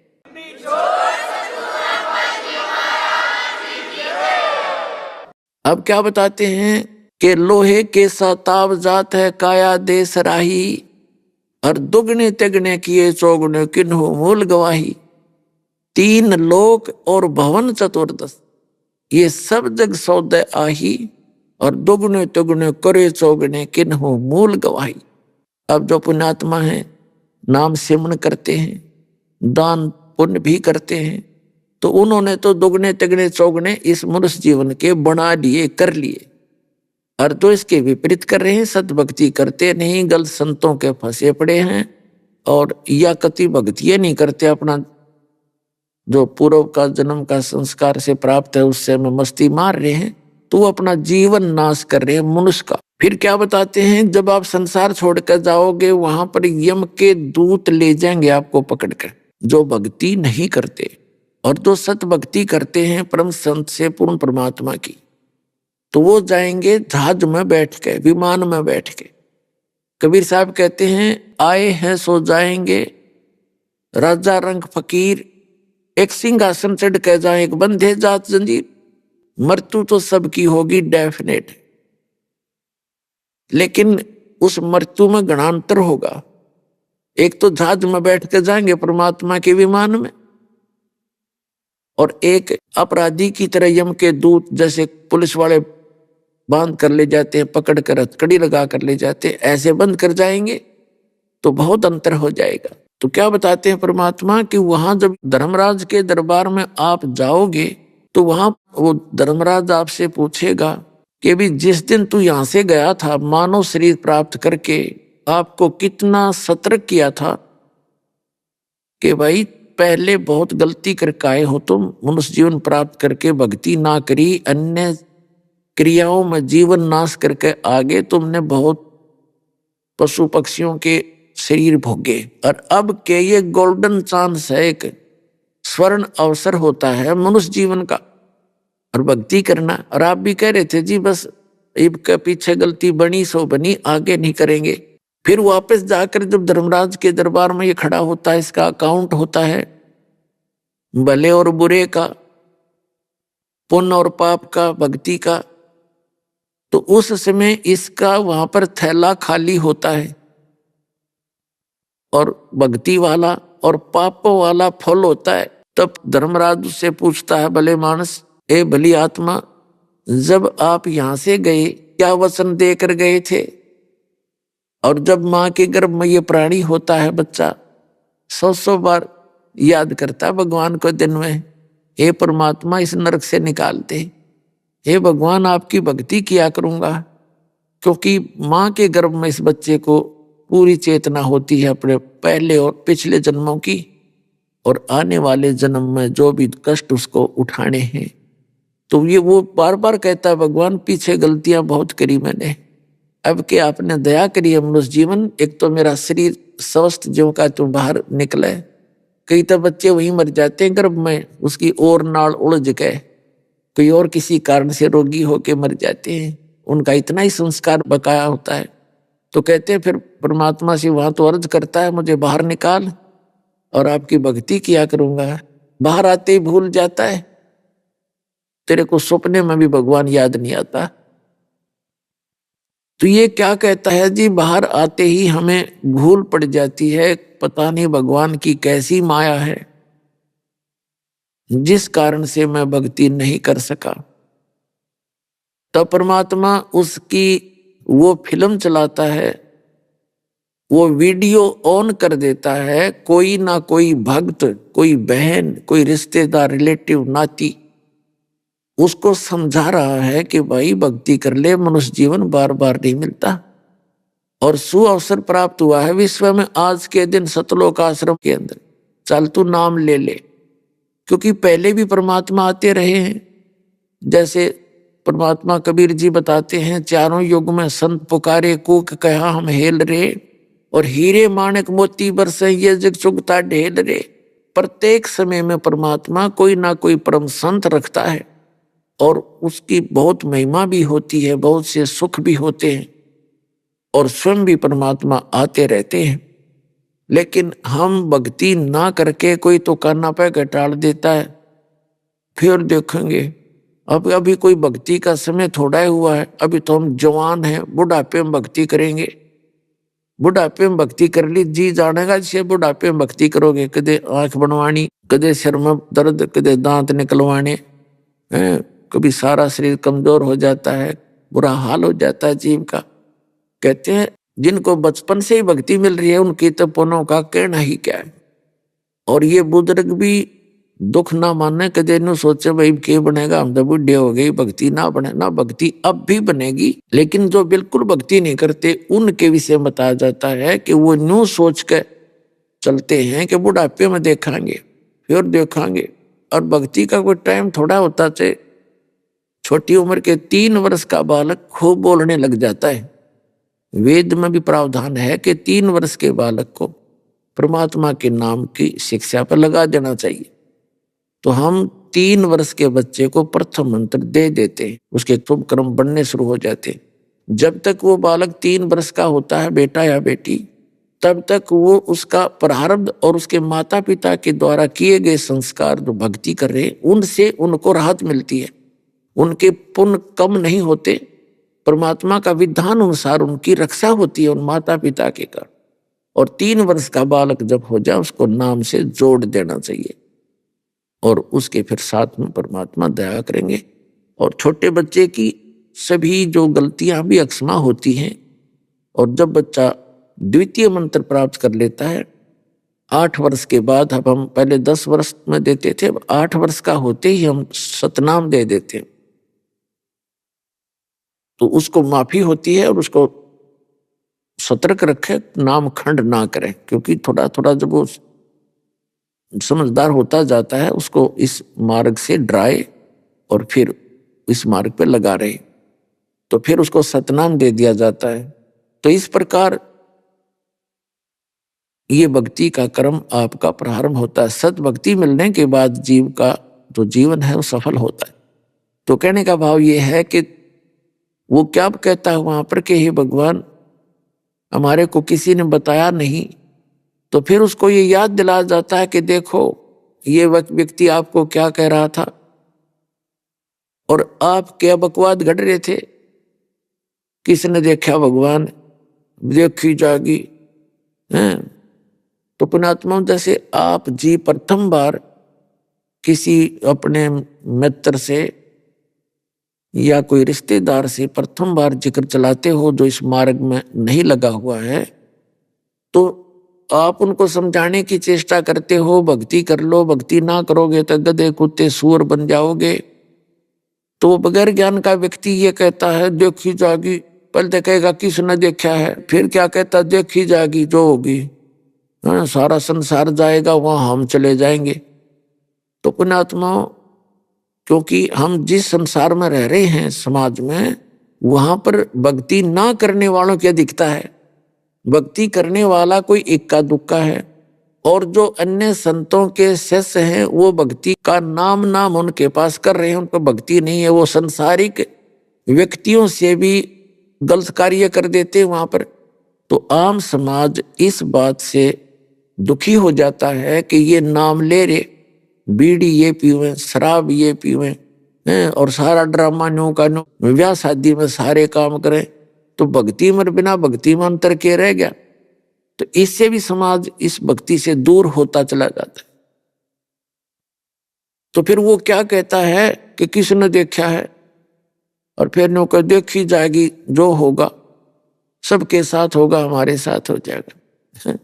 अब क्या बताते हैं कि लोहे के साताव जात है काया देश राही, और दुगने तिगने किए चौगुने किन्हु मूल गवाही। 3 लोक और भवन चतुर्दश, ये सब जग सौदे आही, और दुगने तिगने करे चौगुने किन्हु मूल गवाही। अब जो पुण्यात्मा है, नाम सिमरण करते हैं, दान पुण्य भी करते हैं, तो उन्होंने तो दुगने तिगने चौगुने इस मनुष्य जीवन के बना लिए, कर लिए। और तो इसके विपरीत कर रहे हैं, सतभक्ति करते नहीं, गलत संतों के फंसे पड़े हैं, और या कति भक्तियां नहीं करते, अपना जो पूर्व का जन्म का संस्कार से प्राप्त है उससे में मस्ती मार रहे हैं, तो वो अपना जीवन नाश कर रहे हैं मनुष्य का। फिर क्या बताते हैं, जब आप संसार छोड़कर जाओगे वहां पर यम के दूत ले जाएंगे आपको पकड़कर, जो भक्ति नहीं करते। और जो सत भक्ति करते हैं परम संत से पूर्ण परमात्मा की, तो वो जाएंगे जहाज में बैठ के, विमान में बैठ के। कबीर साहब कहते हैं आए हैं सो जाएंगे, राजा रंग फकीर एक सिंहासन चढ़ के जाए, एक बंधे जात जंजीर। मृत्यु तो सबकी होगी डेफिनेट, लेकिन उस मृत्यु में गणांतर होगा। एक तो जहाज में बैठ के जाएंगे परमात्मा के विमान में, और एक अपराधी की तरह यम के दूत जैसे पुलिस वाले बांध कर ले जाते हैं, पकड़ कर हथकड़ी लगा कर ले जाते हैं, ऐसे बंद कर जाएंगे तो बहुत अंतर हो जाएगा। तो क्या बताते हैं परमात्मा कि वहां जब धर्मराज के दरबार में आप जाओगे तो वहां वो धर्मराज आपसे पूछेगा कि भी जिस दिन तू यहां से गया था मानव शरीर प्राप्त करके, आपको कितना सतर्क किया था कि भाई पहले बहुत गलती करके आए हो तुम, मनुष्य जीवन प्राप्त करके भक्ति ना करी, अन्य क्रियाओं में जीवन नाश करके आगे तुमने बहुत पशु पक्षियों के शरीर भोगे, और अब के ये गोल्डन चांस है, एक स्वर्ण अवसर होता है मनुष्य जीवन का और भक्ति करना। और आप भी कह रहे थे जी बस इब के पीछे गलती बनी सो बनी, आगे नहीं करेंगे। फिर वापस जाकर जब धर्मराज के दरबार में ये खड़ा होता है, इसका अकाउंट होता है भले और बुरे का, पुण्य और पाप का, भक्ति का, तो उस समय इसका वहां पर थैला खाली होता है और भक्ति वाला और पापों वाला फल होता है। तब धर्मराज उससे पूछता है, भले मानस, ए भली आत्मा, जब आप यहां से गए क्या वचन देकर गए थे? और जब मां के गर्भ में ये प्राणी होता है बच्चा, 100 बार याद करता है भगवान को दिन में, हे परमात्मा इस नरक से निकाल दे, हे भगवान आपकी भक्ति किया करूंगा। क्योंकि मां के गर्भ में इस बच्चे को पूरी चेतना होती है अपने पहले और पिछले जन्मों की, और आने वाले जन्म में जो भी कष्ट उसको उठाने हैं। तो ये वो बार बार कहता है, भगवान पीछे गलतियां बहुत करी मैंने, अब के आपने दया करी है मनुष्य जीवन, एक तो मेरा शरीर स्वस्थ ज्यों का तुम बाहर निकले। कई तो बच्चे वहीं मर जाते हैं गर्भ में, उसकी और नाड़ उलझ गए, कोई और किसी कारण से रोगी होके मर जाते हैं, उनका इतना ही संस्कार बकाया होता है। तो कहते हैं फिर परमात्मा से वहां तो अर्ज करता है, मुझे बाहर निकाल और आपकी भक्ति किया करूंगा। बाहर आते ही भूल जाता है, तेरे को सपने में भी भगवान याद नहीं आता। तो ये क्या कहता है जी, बाहर आते ही हमें भूल पड़ जाती है, पता नहीं भगवान की कैसी माया है जिस कारण से मैं भक्ति नहीं कर सका। तो परमात्मा उसकी वो फिल्म चलाता है, वो वीडियो ऑन कर देता है, कोई ना कोई भक्त, कोई बहन, कोई रिश्तेदार, रिलेटिव, नाती उसको समझा रहा है कि भाई भक्ति कर ले, मनुष्य जीवन बार बार नहीं मिलता। और सुअवसर प्राप्त हुआ है विश्व में आज के दिन सतलोक आश्रम के अंदर, चल तू नाम ले ले। क्योंकि पहले भी परमात्मा आते रहे हैं, जैसे परमात्मा कबीर जी बताते हैं, चारों युग में संत पुकारे कूक कहा हम हेल रे, और हीरे माणक मोती बरसे ये जग चुगता ढेल रे। प्रत्येक समय में परमात्मा कोई ना कोई परम संत रखता है और उसकी बहुत महिमा भी होती है, बहुत से सुख भी होते हैं, और स्वयं भी परमात्मा आते रहते हैं। लेकिन हम भक्ति ना करके कोई तो काना पे टाल देता है, फिर देखेंगे अब अभी कोई भक्ति का समय थोड़ा ही हुआ है, अभी तो हम जवान हैं, बुढ़ापे में भक्ति करेंगे। बुढ़ापे में भक्ति कर ली जी जानेगा, जिसे बुढ़ापे में भक्ति करोगे, कदे आंख बनवानी, कदे सिर में दर्द, कदे दांत निकलवाने, कभी सारा शरीर कमजोर हो जाता है, बुरा हाल हो जाता है जीव का। कहते हैं जिनको बचपन से ही भक्ति मिल रही है उनकी तो पुनों का कहना ही क्या है। और ये बुजुर्ग भी दुख ना माने, कदे न सोचे भाई क्या बनेगा, हम तो बुढ़े हो गए, भक्ति ना बने ना, भक्ति अब भी बनेगी। लेकिन जो बिल्कुल भक्ति नहीं करते उनके विषय बताया जाता है कि वो न्यू सोच के चलते हैं कि बुढ़ापे में देखेंगे, फिर देखेंगे। और भक्ति का कोई टाइम थोड़ा होता है। छोटी उम्र के 3 वर्ष का बालक खूब बोलने लग जाता है। वेद में भी प्रावधान है कि 3 वर्ष के बालक को परमात्मा के नाम की शिक्षा पर लगा देना चाहिए। तो हम 3 वर्ष के बच्चे को प्रथम मंत्र दे देते हैं, उसके शुभ कर्म बनने शुरू हो जाते हैं। जब तक वो बालक 3 वर्ष का होता है, बेटा या बेटी, तब तक वो उसका प्रारब्ध और उसके माता पिता के द्वारा किए गए संस्कार जो भक्ति कर रहे हैं उनसे उनको राहत मिलती है, उनके पुण्य कम नहीं होते, परमात्मा का विधान अनुसार उनकी रक्षा होती है उन माता पिता के कारण। और 3 वर्ष का बालक जब हो जाए उसको नाम से जोड़ देना चाहिए और उसके फिर साथ में परमात्मा दया करेंगे। और छोटे बच्चे की सभी जो गलतियां भी अक्षमा होती हैं, और जब बच्चा द्वितीय मंत्र प्राप्त कर लेता है 8 वर्ष के बाद, अब हम पहले 10 वर्ष में देते थे, अब 8 वर्ष का होते ही हम सतनाम दे देते हैं, तो उसको माफी होती है और उसको सतर्क रखे, नाम खंड ना करें, क्योंकि थोड़ा थोड़ा जब वो समझदार होता जाता है उसको इस मार्ग से डराए और फिर इस मार्ग पे लगा रहे, तो फिर उसको सतनाम दे दिया जाता है। तो इस प्रकार ये भक्ति का कर्म आपका प्रारंभ होता है। सत भक्ति मिलने के बाद जीव का जो जीवन है वो सफल होता है। तो कहने का भाव ये है कि वो क्या कहता है वहां पर कि हे भगवान, हमारे को किसी ने बताया नहीं, तो फिर उसको ये याद दिलाया जाता है कि देखो ये व्यक्ति आपको क्या कह रहा था और आप क्या बकवाद घड़ रहे थे, किसने देखा भगवान, देखी जागी हैं। तो पुण्यात्मा, जैसे आप जी प्रथम बार किसी अपने मित्र से या कोई रिश्तेदार से प्रथम बार जिक्र चलाते हो जो इस मार्ग में नहीं लगा हुआ है, तो आप उनको समझाने की चेष्टा करते हो, भक्ति कर लो, भक्ति ना करोगे तो गधे कुत्ते सूअर बन जाओगे। तो वो बगैर ज्ञान का व्यक्ति ये कहता है देखी जागी, पहले तो कहेगा किसने देखा है, फिर क्या कहता देखी जागी जो होगी, सारा संसार जाएगा, वहां हम चले जाएंगे। तो पुण्यात्माओं, क्योंकि हम जिस संसार में रह रहे हैं समाज में, वहां पर भक्ति ना करने वालों की अधिकता है। भक्ति करने वाला कोई इक्का दुक्का है, और जो अन्य संतों के शिष्य हैं वो भक्ति का नाम उनके पास कर रहे हैं, उनको भक्ति नहीं है, वो संसारिक व्यक्तियों से भी गलत कार्य कर देते हैं वहां पर। तो आम समाज इस बात से दुखी हो जाता है कि ये नाम ले रहे, बीड़ी ये पीवे, शराब ये पीवे, और सारा ड्रामा न्यू का न्यू, ब्याह शादी में सारे काम करें, तो भक्ति में बिना भक्ति में अंतर के रह गया। तो इससे भी समाज इस भक्ति से दूर होता चला जाता है। तो फिर वो क्या कहता है कि किसने देखा है, और फिर नो को देखी जाएगी जो होगा, सबके साथ होगा, हमारे साथ हो जाएगा।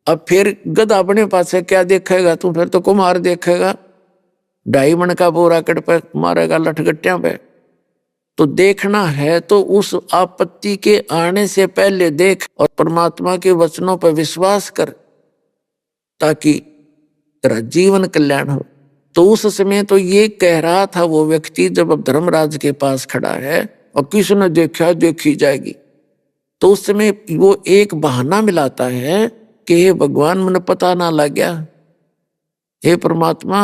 अब फिर गधा अपने पास से क्या देखेगा तू, फिर तो कुम्हार देखेगा, 2.5 मन का बोरा कट पे मारेगा लठगट्टियां पे। तो देखना है तो उस आपत्ति के आने से पहले देख और परमात्मा के वचनों पर विश्वास कर, ताकि तेरा जीवन कल्याण हो। तो उस समय तो ये कह रहा था वो व्यक्ति, जब अब धर्मराज के पास खड़ा है और किसने देखा देखी जाएगी, तो उस समय वो एक बहाना मिलाता है कि हे भगवान, मुझे पता ना लग गया, हे परमात्मा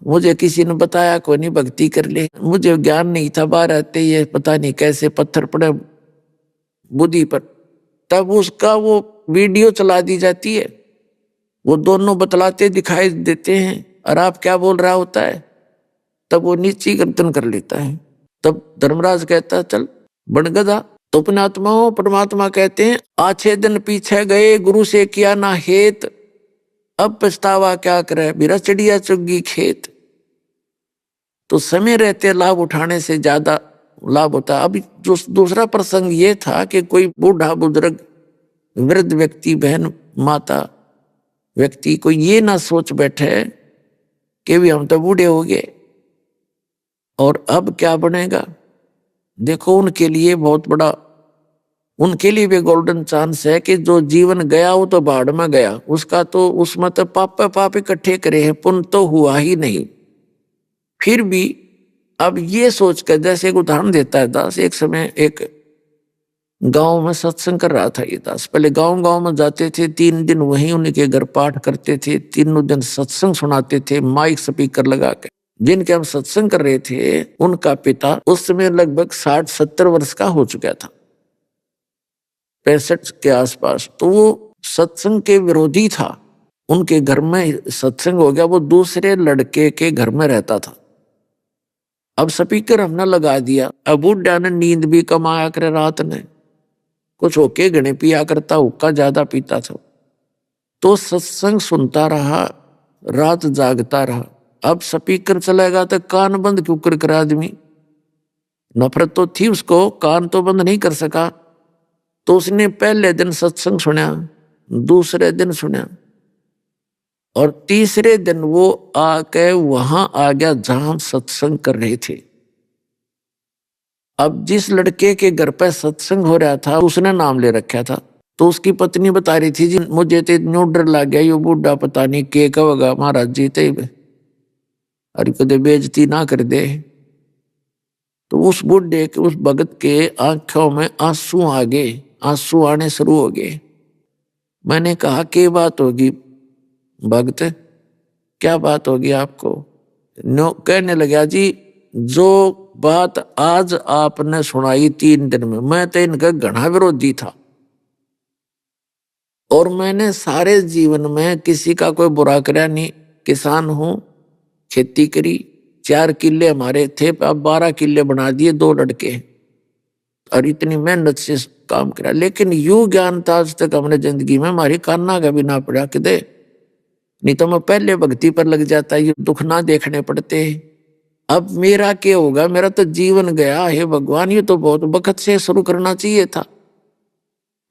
मुझे किसी ने बताया कोई नहीं भक्ति कर ले, मुझे ज्ञान नहीं था, बाहर आते ये पता नहीं कैसे पत्थर पड़े बुद्धि पर। तब उसका वो वीडियो चला दी जाती है, वो दोनों बतलाते दिखाई देते हैं, और आप क्या बोल रहा होता है, तब वो नीची गर्दन कर लेता है। तब धर्मराज कहता है चल बन गधा। तो पुण्यात्माओं, परमात्मा कहते हैं आछे दिन पीछे गए, गुरु से किया ना हेत, अब पछतावा क्या करे, बिरा चिड़िया चुगी खेत। तो समय रहते लाभ उठाने से ज्यादा लाभ होता है। अभी जो दूसरा प्रसंग ये था कि कोई बूढ़ा बुजुर्ग वृद्ध व्यक्ति, बहन माता व्यक्ति, कोई ये ना सोच बैठे कि भी हम तो बूढ़े हो गए और अब क्या बनेगा। देखो उनके लिए बहुत बड़ा, उनके लिए भी गोल्डन चांस है कि जो जीवन गया वो तो बाढ़ में गया, उसका तो उसमें तो पाप इकट्ठे करे हैं, पुण्य तो हुआ ही नहीं। फिर भी अब ये सोचकर, जैसे एक उदाहरण देता है दास, एक समय एक गांव में सत्संग कर रहा था ये दास। पहले गांव में जाते थे, 3 दिन वहीं उनके घर पाठ करते थे, 3 दिन सत्संग सुनाते थे माइक स्पीकर लगा के। जिनके हम सत्संग कर रहे थे उनका पिता उस समय लगभग 60-70 वर्ष का हो चुका था, 65 के आसपास। तो वो सत्संग के विरोधी था। उनके घर में सत्संग हो गया, वो दूसरे लड़के के घर में रहता था। अब स्पीकर हमने लगा दिया। अब बुढ़ा ने नींद भी कमाया करे, रात ने कुछ होके गणे पिया करता, हुक्का ज्यादा पीता था। तो सत्संग सुनता रहा, रात जागता रहा। अब स्पीकर चलेगा तो कान बंद क्यों कर आदमी, नफरत तो थी उसको, कान तो बंद नहीं कर सका। तो उसने पहले दिन सत्संग सुना, दूसरे दिन सुना, और तीसरे दिन वो आके वहां आ गया जहां हम सत्संग कर रहे थे। अब जिस लड़के के घर पर सत्संग हो रहा था उसने नाम ले रखा था। तो उसकी पत्नी बता रही थी, जी मुझे तो न्यू डर लग गया, ये बूढ़ा पता नहीं के कहेगा महाराज जी ते अरे कदे बेइज्जती ना कर दे। तो उस बूढ़े के, उस भगत के आंखों में आंसू आ गए, आंसू आने शुरू हो गए। मैंने कहा क्या बात होगी भगत, क्या बात होगी आपको? नो कहने लगा, जी जो बात आज आपने सुनाई 3 दिन में, मैं तो इनका घना विरोधी था और मैंने सारे जीवन में किसी का कोई बुरा कराया नहीं। किसान हूं, खेती करी, 4 किले हमारे थे, अब 12 किले बना दिए 2 लड़के, और इतनी मेहनत से काम करा। लेकिन यूं ज्ञान था आज तक हमने जिंदगी में, हमारी कान्ना का भी ना पड़ा किदे, नहीं तो मैं पहले भक्ति पर लग जाता, ये दुख ना देखने पड़ते। अब मेरा क्या होगा, मेरा तो जीवन गया है भगवान, ये तो बहुत वक्त से शुरू करना चाहिए था।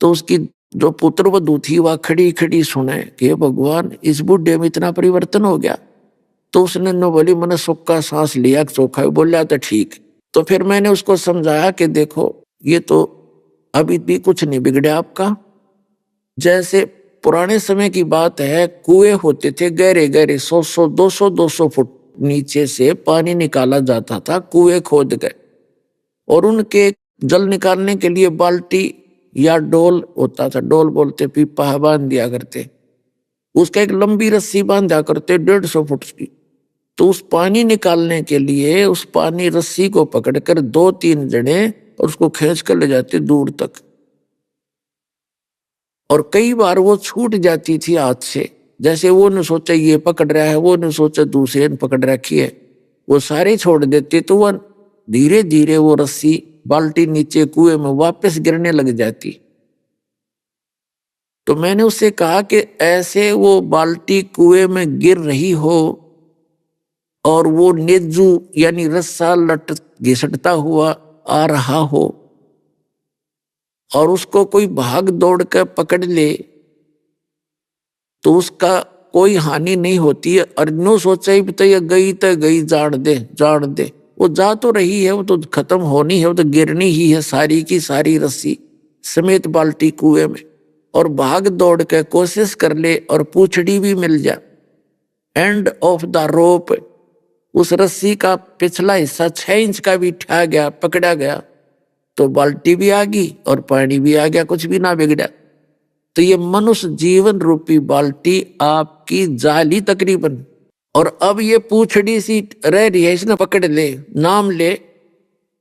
तो उसकी जो पुत्र वधू थी वह खड़ी खड़ी सुने कि भगवान इस बुढ़े में इतना परिवर्तन हो गया। तो उसने न बोली, मैंने सुख का सांस लिया, चोखा बोला तो ठीक। तो फिर मैंने उसको समझाया कि देखो ये तो अभी भी कुछ नहीं बिगड़ा आपका। जैसे पुराने समय की बात है, कुएं होते थे गहरे गहरे, 100 200 फुट नीचे से पानी निकाला जाता था, कुएं खोद गए, और उनके जल निकालने के लिए बाल्टी या डोल होता था, डोल बोलते पीपा, बांध दिया करते, उसका एक लंबी रस्सी बांधा करते 150 फुट की। तो उस पानी निकालने के लिए उस पानी रस्सी को पकड़कर 2-3 जने और उसको खींच कर ले जाते दूर तक, और कई बार वो छूट जाती थी हाथ से। जैसे वो ने सोचा ये पकड़ रहा है, वो ने सोचा दूसरे ने पकड़ रखी है, वो सारे छोड़ देते, तो वह धीरे धीरे वो रस्सी बाल्टी नीचे कुएं में वापस गिरने लग जाती। तो मैंने उससे कहा कि ऐसे वो बाल्टी कुएं में गिर रही हो और वो नेजू यानी रस्सा लट घिसटता हुआ आ रहा हो और उसको कोई भाग दौड़ कर पकड़ ले तो उसका कोई हानि नहीं होती है। और नो सोचा ही तो ये गई तो गई, जान दे जान दे, वो जा तो रही है, वो तो खत्म होनी है, वो तो गिरनी ही है सारी की सारी रस्सी समेत बाल्टी कुएं में। और भाग दौड़ के कोशिश कर ले और पूछड़ी भी मिल जाए, एंड ऑफ द रोप, उस रस्सी का पिछला हिस्सा 6 इंच का भी ठा गया, पकड़ा गया, तो बाल्टी भी आ गई और पानी भी आ गया, कुछ भी ना बिगड़ा। तो ये मनुष्य जीवन रूपी बाल्टी आपकी जाली तकरीबन, और अब ये पूछड़ी सी रह रही है, इसने पकड़ ले, नाम ले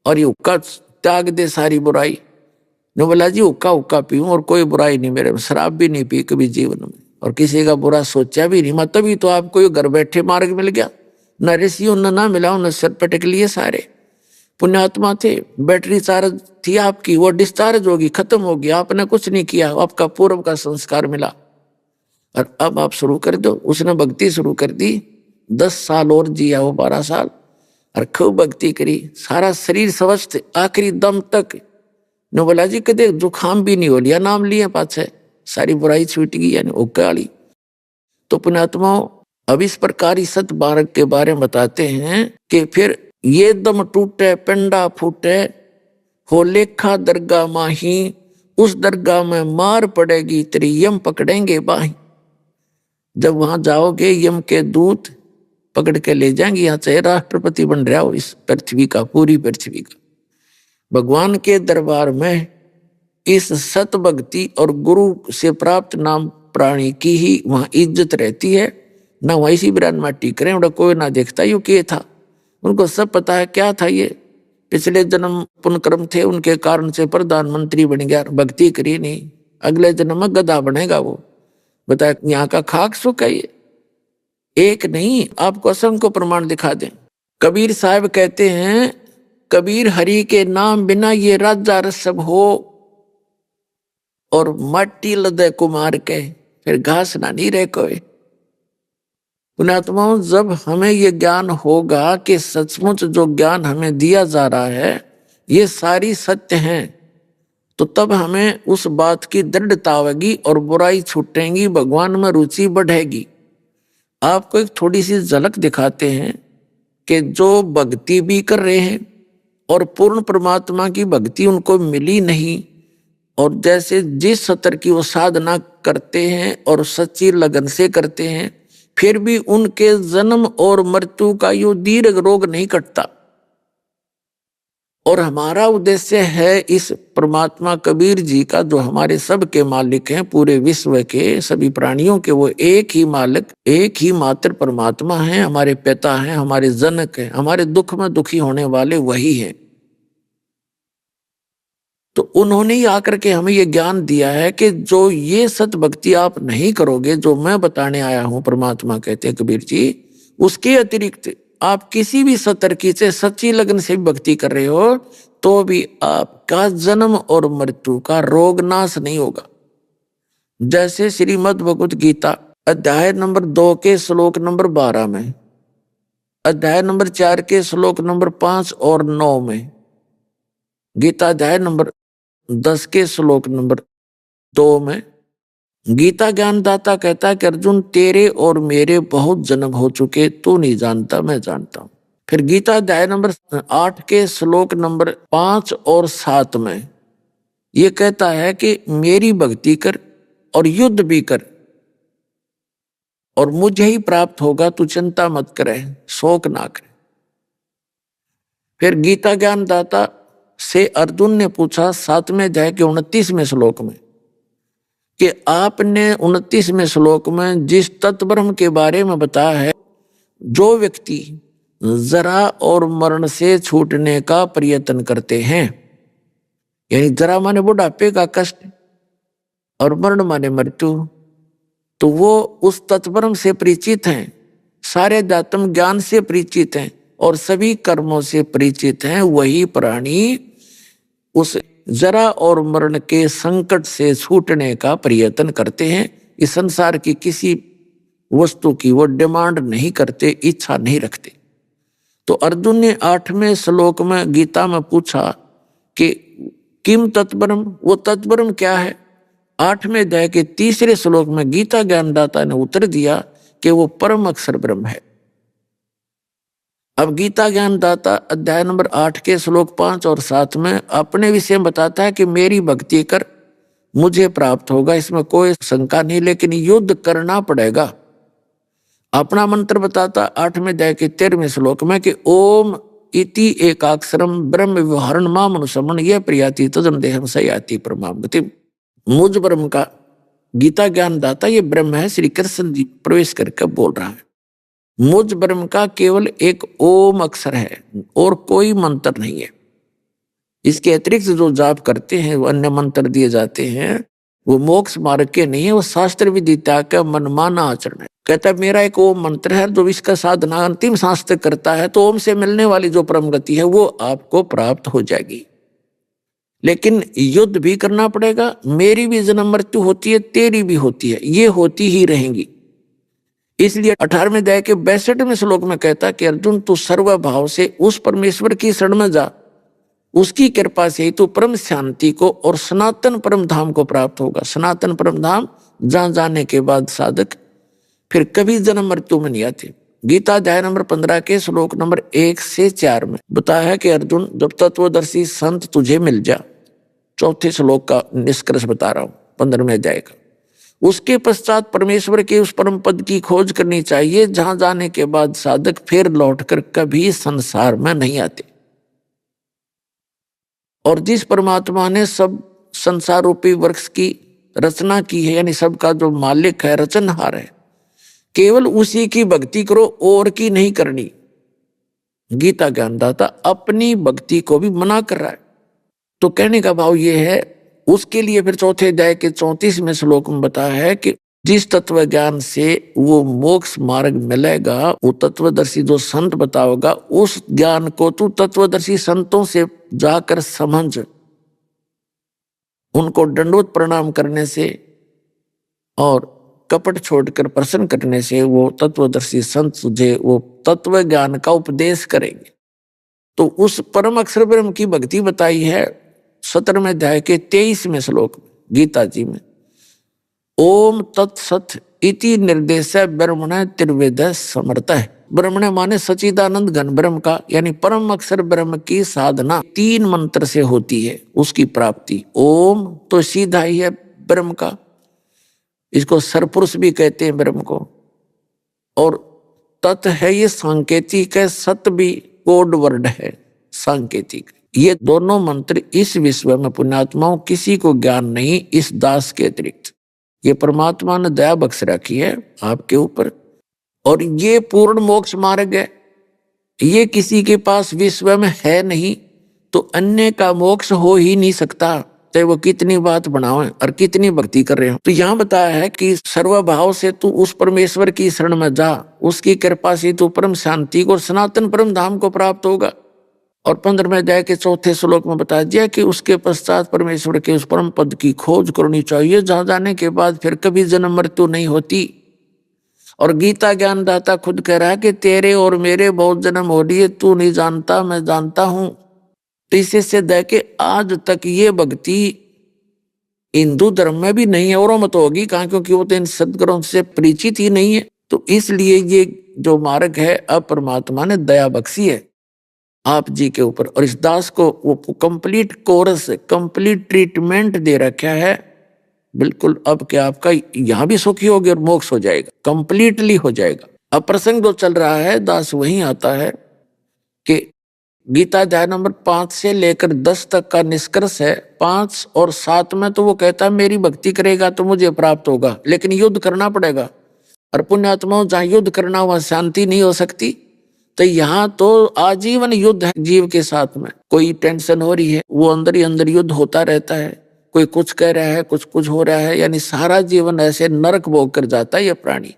और ये हुक्का त्याग दे सारी बुराई। ने बोला जी हुक्का हुक्का पीऊं और कोई बुराई नहीं मेरे में, शराब भी नहीं पी कभी जीवन में और किसी का बुरा सोचा भी नहीं। मैं तभी तो आपको ये घर बैठे मार्ग मिल गया, न ऋषियों ने ना मिला, उन्हें सिर पटक लिए सारे पुण्यात्मा थे। बैटरी चार्ज थी आपकी, वो डिस्चार्ज होगी, खत्म होगी, आपने कुछ नहीं किया, आपका पूर्व का संस्कार मिला और अब आप शुरू कर दो। उसने भक्ति शुरू कर दी, 10 साल और जिया वो, 12 साल, और खूब भक्ति करी, सारा शरीर स्वस्थ आखिरी दम तक। ने बोला जी कदे जुखाम भी नहीं हो लिया, नाम लिए पाछे सारी बुराई छूट गई, यानी उकाली। तो पुण्यात्माओं अब इस प्रकार इस सत बारक के बारे में बताते हैं कि फिर ये दम टूटे पिंडा फूटे, हो लेखा दरगाह माही, उस दरगाह में मार पड़ेगी तेरी, यम पकड़ेंगे बाही। जब वहां जाओगे यम के दूत पकड़ के ले जाएंगे, यहाँ चाहे राष्ट्रपति बन रहा हो इस पृथ्वी का, पूरी पृथ्वी का, भगवान के दरबार में इस सत भक्ति और गुरु से प्राप्त नाम प्राणी की ही वहां इज्जत रहती है। ना वहीं सी बिरान माटी करें, उड़ा कोई ना देखता यू क्या था, उनको सब पता है क्या था। ये पिछले जन्म पुण्यक्रम थे, उनके कारण से प्रधानमंत्री बन गया, भक्ति करी नहीं, अगले जन्म में गधा बनेगा वो। बताया यहाँ का खाक सुख है ये, एक नहीं, आपको असंख्य प्रमाण दिखा दें। कबीर साहब कहते हैं, कबीर हरि के नाम बिना ये राजा रसब हो और माटी लदे कुमार के, फिर घास ना नहीं रह कोई। पुण्यात्माओं, जब हमें ये ज्ञान होगा कि सचमुच जो ज्ञान हमें दिया जा रहा है ये सारी सत्य हैं, तो तब हमें उस बात की दृढ़ता होगी और बुराई छूटेगी, भगवान में रुचि बढ़ेगी। आपको एक थोड़ी सी झलक दिखाते हैं कि जो भक्ति भी कर रहे हैं और पूर्ण परमात्मा की भक्ति उनको मिली नहीं, और जैसे जिस स्तर की वो साधना करते हैं और सच्ची लगन से करते हैं, फिर भी उनके जन्म और मृत्यु का यो दीर्घ रोग नहीं कटता। और हमारा उद्देश्य है इस परमात्मा कबीर जी का, जो हमारे सब के मालिक हैं, पूरे विश्व के सभी प्राणियों के वो एक ही मालिक, एक ही मात्र परमात्मा हैं, हमारे पिता हैं, हमारे जनक हैं, हमारे दुख में दुखी होने वाले वही हैं। तो उन्होंने ही आकर के हमें ये ज्ञान दिया है कि जो ये सत भक्ति आप नहीं करोगे, जो मैं बताने आया हूं, परमात्मा कहते हैं कबीर जी, उसके अतिरिक्त आप किसी भी सतर्की से सच्ची लगन से भक्ति कर रहे हो तो भी आपका जन्म और मृत्यु का रोग नाश नहीं होगा। जैसे श्रीमद् भगवत गीता अध्याय नंबर 2 के श्लोक नंबर 12 में, अध्याय नंबर 4 के श्लोक नंबर 5 और 9 में, गीता अध्याय नंबर 10 के श्लोक नंबर 2 में गीता ज्ञानदाता कहता है कि अर्जुन, तेरे और मेरे बहुत जन्म हो चुके, तू नहीं जानता, मैं जानता हूं। फिर गीता अध्याय नंबर 8 के श्लोक नंबर 5 और 7 में ये कहता है कि मेरी भक्ति कर और युद्ध भी कर और मुझे ही प्राप्त होगा, तू चिंता मत करे, शोक ना करे। फिर गीता ज्ञानदाता से अर्जुन ने पूछा 7वें अध्याय के 29वें श्लोक में कि आपने 29वें श्लोक में जिस तत्ब्रह्म के बारे में बताया है, जो व्यक्ति जरा और मरण से छूटने का प्रयत्न करते हैं, यानी जरा माने बुढ़ापे का कष्ट और मरण माने मृत्यु, तो वो उस तत्ब्रह्म से परिचित हैं, सारे आध्यात्म ज्ञान से परिचित हैं और सभी कर्मों से परिचित हैं, वही प्राणी उस जरा और मरण के संकट से छूटने का प्रयत्न करते हैं। इस संसार की किसी वस्तु की वो डिमांड नहीं करते, इच्छा नहीं रखते। तो अर्जुन ने 8वें श्लोक में गीता में पूछा कि किम तत्ब्रह्म, वो तत्ब्रह्म क्या है? 8वें अध्याय के 3रे श्लोक में गीता ज्ञानदाता ने उत्तर दिया कि वो परम अक्षर ब्रह्म है। अब गीता ज्ञानदाता अध्याय नंबर 8 के श्लोक 5 और 7 में अपने विषय में बताता है कि मेरी भक्ति कर, मुझे प्राप्त होगा, इसमें कोई शंका नहीं, लेकिन युद्ध करना पड़ेगा। अपना मंत्र बताता 8वें अध्याय के 13वें श्लोक में कि ओम इति एकाक्षरम ब्रह्म विवहरण मामनुसमन यह प्रियाति तदम देहम सयाति परमाम गतिम। मुझ ब्रह्म का गीता ज्ञानदाता ये ब्रह्म है, श्री कृष्ण जी प्रवेश करके बोल रहा है। मुझ ब्रह्म का केवल एक ओम अक्षर है और कोई मंत्र नहीं है। इसके अतिरिक्त जो जाप करते हैं, वो अन्य मंत्र दिए जाते हैं, वो मोक्ष मार्ग के नहीं है, वो शास्त्र विधि त्याग का मनमाना आचरण है। कहता है मेरा एक ओम मंत्र है, जो इसका साधना अंतिम सांस तक करता है तो ओम से मिलने वाली जो परम गति है वो आपको प्राप्त हो जाएगी। लेकिन युद्ध भी करना पड़ेगा, मेरी भी जन्म मृत्यु होती है, तेरी भी होती है, ये होती ही रहेंगी। इसलिए 18वें अध्याय के 62वें श्लोक में कहता कि अर्जुन तू सर्वभाव से उस परमेश्वर की शरण में जा, उसकी कृपा से ही तू परम शांति को और सनातन परम धाम को प्राप्त होगा। सनातन परम धाम जहां जाने के बाद साधक फिर कभी जन्म मृत्यु में नहीं आते। गीता अध्याय नंबर 15 के श्लोक नंबर 1 से 4 में बताया है कि अर्जुन जब तत्वदर्शी संत तुझे मिल जा, 4थे श्लोक का निष्कर्ष बता रहा हूं 15वें अध्याय का, उसके पश्चात परमेश्वर के उस परम पद की खोज करनी चाहिए जहां जाने के बाद साधक फिर लौटकर कभी संसार में नहीं आते। और जिस परमात्मा ने सब संसार रूपी वृक्ष की रचना की है, यानी सबका जो मालिक है, रचनहार है, केवल उसी की भक्ति करो और की नहीं करनी। गीता ज्ञानदाता अपनी भक्ति को भी मना कर रहा है। तो कहने का भाव ये है, उसके लिए फिर 4थे अध्याय के 34वें श्लोक में बताया है कि जिस तत्व ज्ञान से वो मोक्ष मार्ग मिलेगा, वो तत्वदर्शी जो संत बताओगा, उस ज्ञान को तू तत्वदर्शी संतों से जाकर समझ। उनको दंडवत प्रणाम करने से और कपट छोड़कर प्रसन्न करने से वो तत्वदर्शी संत तुझे वो तत्व ज्ञान का उपदेश करेंगे। तो उस परम अक्षर ब्रह्म की भक्ति बताई है 17वें अध्याय के 23वें श्लोक में गीता जी में। ओम तत्सत इति निर्देश ब्रह्मण त्रिवेद समर्थ। ब्रह्मण माने सचिदानंद घन ब्रह्म का, यानी परम अक्षर ब्रह्म की साधना 3 मंत्र से होती है उसकी प्राप्ति। ओम तो सीधा ही है ब्रह्म का, इसको सरपुरुष भी कहते हैं ब्रह्म को। और तत् है ये सांकेतिक है, सत भी कोड वर्ड है सांकेतिक। ये दोनों मंत्र इस विश्व में पुण्यात्माओं किसी को ज्ञान नहीं इस दास के अतिरिक्त। ये परमात्मा ने दया बख्श रखी है आपके ऊपर, और ये पूर्ण मोक्ष मार्ग है। ये किसी के पास विश्व में है नहीं, तो अन्य का मोक्ष हो ही नहीं सकता, चाहे वो कितनी बात बनाओ और कितनी भक्ति कर रहे हो। तो यहाँ बताया है कि सर्वभाव से तू उस परमेश्वर की शरण में जा, उसकी कृपा से तू परम शांति को और सनातन परम धाम को प्राप्त होगा। और 15वें अध्याय के 4थे श्लोक में बताया दिया कि उसके पश्चात परमेश्वर के उस परम पद की खोज करनी चाहिए, जहां जाने के बाद फिर कभी जन्म मृत्यु नहीं होती। और गीता ज्ञानदाता खुद कह रहा है कि तेरे और मेरे बहुत जन्म हो लिए, तू नहीं जानता मैं जानता हूं। तो इसे सिद्ध है कि आज तक ये भक्ति हिंदू धर्म में भी नहीं है, और मत होगी कहाँ, क्योंकि वो तो इन सदगुरों से परिचित ही नहीं है। तो इसलिए ये जो मार्ग है अब परमात्मा ने दया बख्शी है आप जी के ऊपर, और इस दास को वो कंप्लीट कोर्स कंप्लीट ट्रीटमेंट दे रखा है। बिल्कुल अब क्या आपका यहाँ भी सुखी होगी और मोक्ष हो जाएगा, कंप्लीटली हो जाएगा। अब प्रसंग जो चल रहा है दास वही आता है कि गीता अध्याय नंबर 5 से लेकर 10 तक का निष्कर्ष है। 5 और 7 में तो वो कहता है मेरी भक्ति करेगा तो मुझे प्राप्त होगा, लेकिन युद्ध करना पड़ेगा। और पुण्यात्माओं जहाँ युद्ध करना वहाँ शांति नहीं हो सकती। तो यहाँ तो आजीवन युद्ध है जीव के साथ में। कोई टेंशन हो रही है, वो अंदर ही अंदर युद्ध होता रहता है। कोई कुछ कह रहा है, कुछ हो रहा है, यानी सारा जीवन ऐसे नरक भोग कर जाता है ये प्राणी।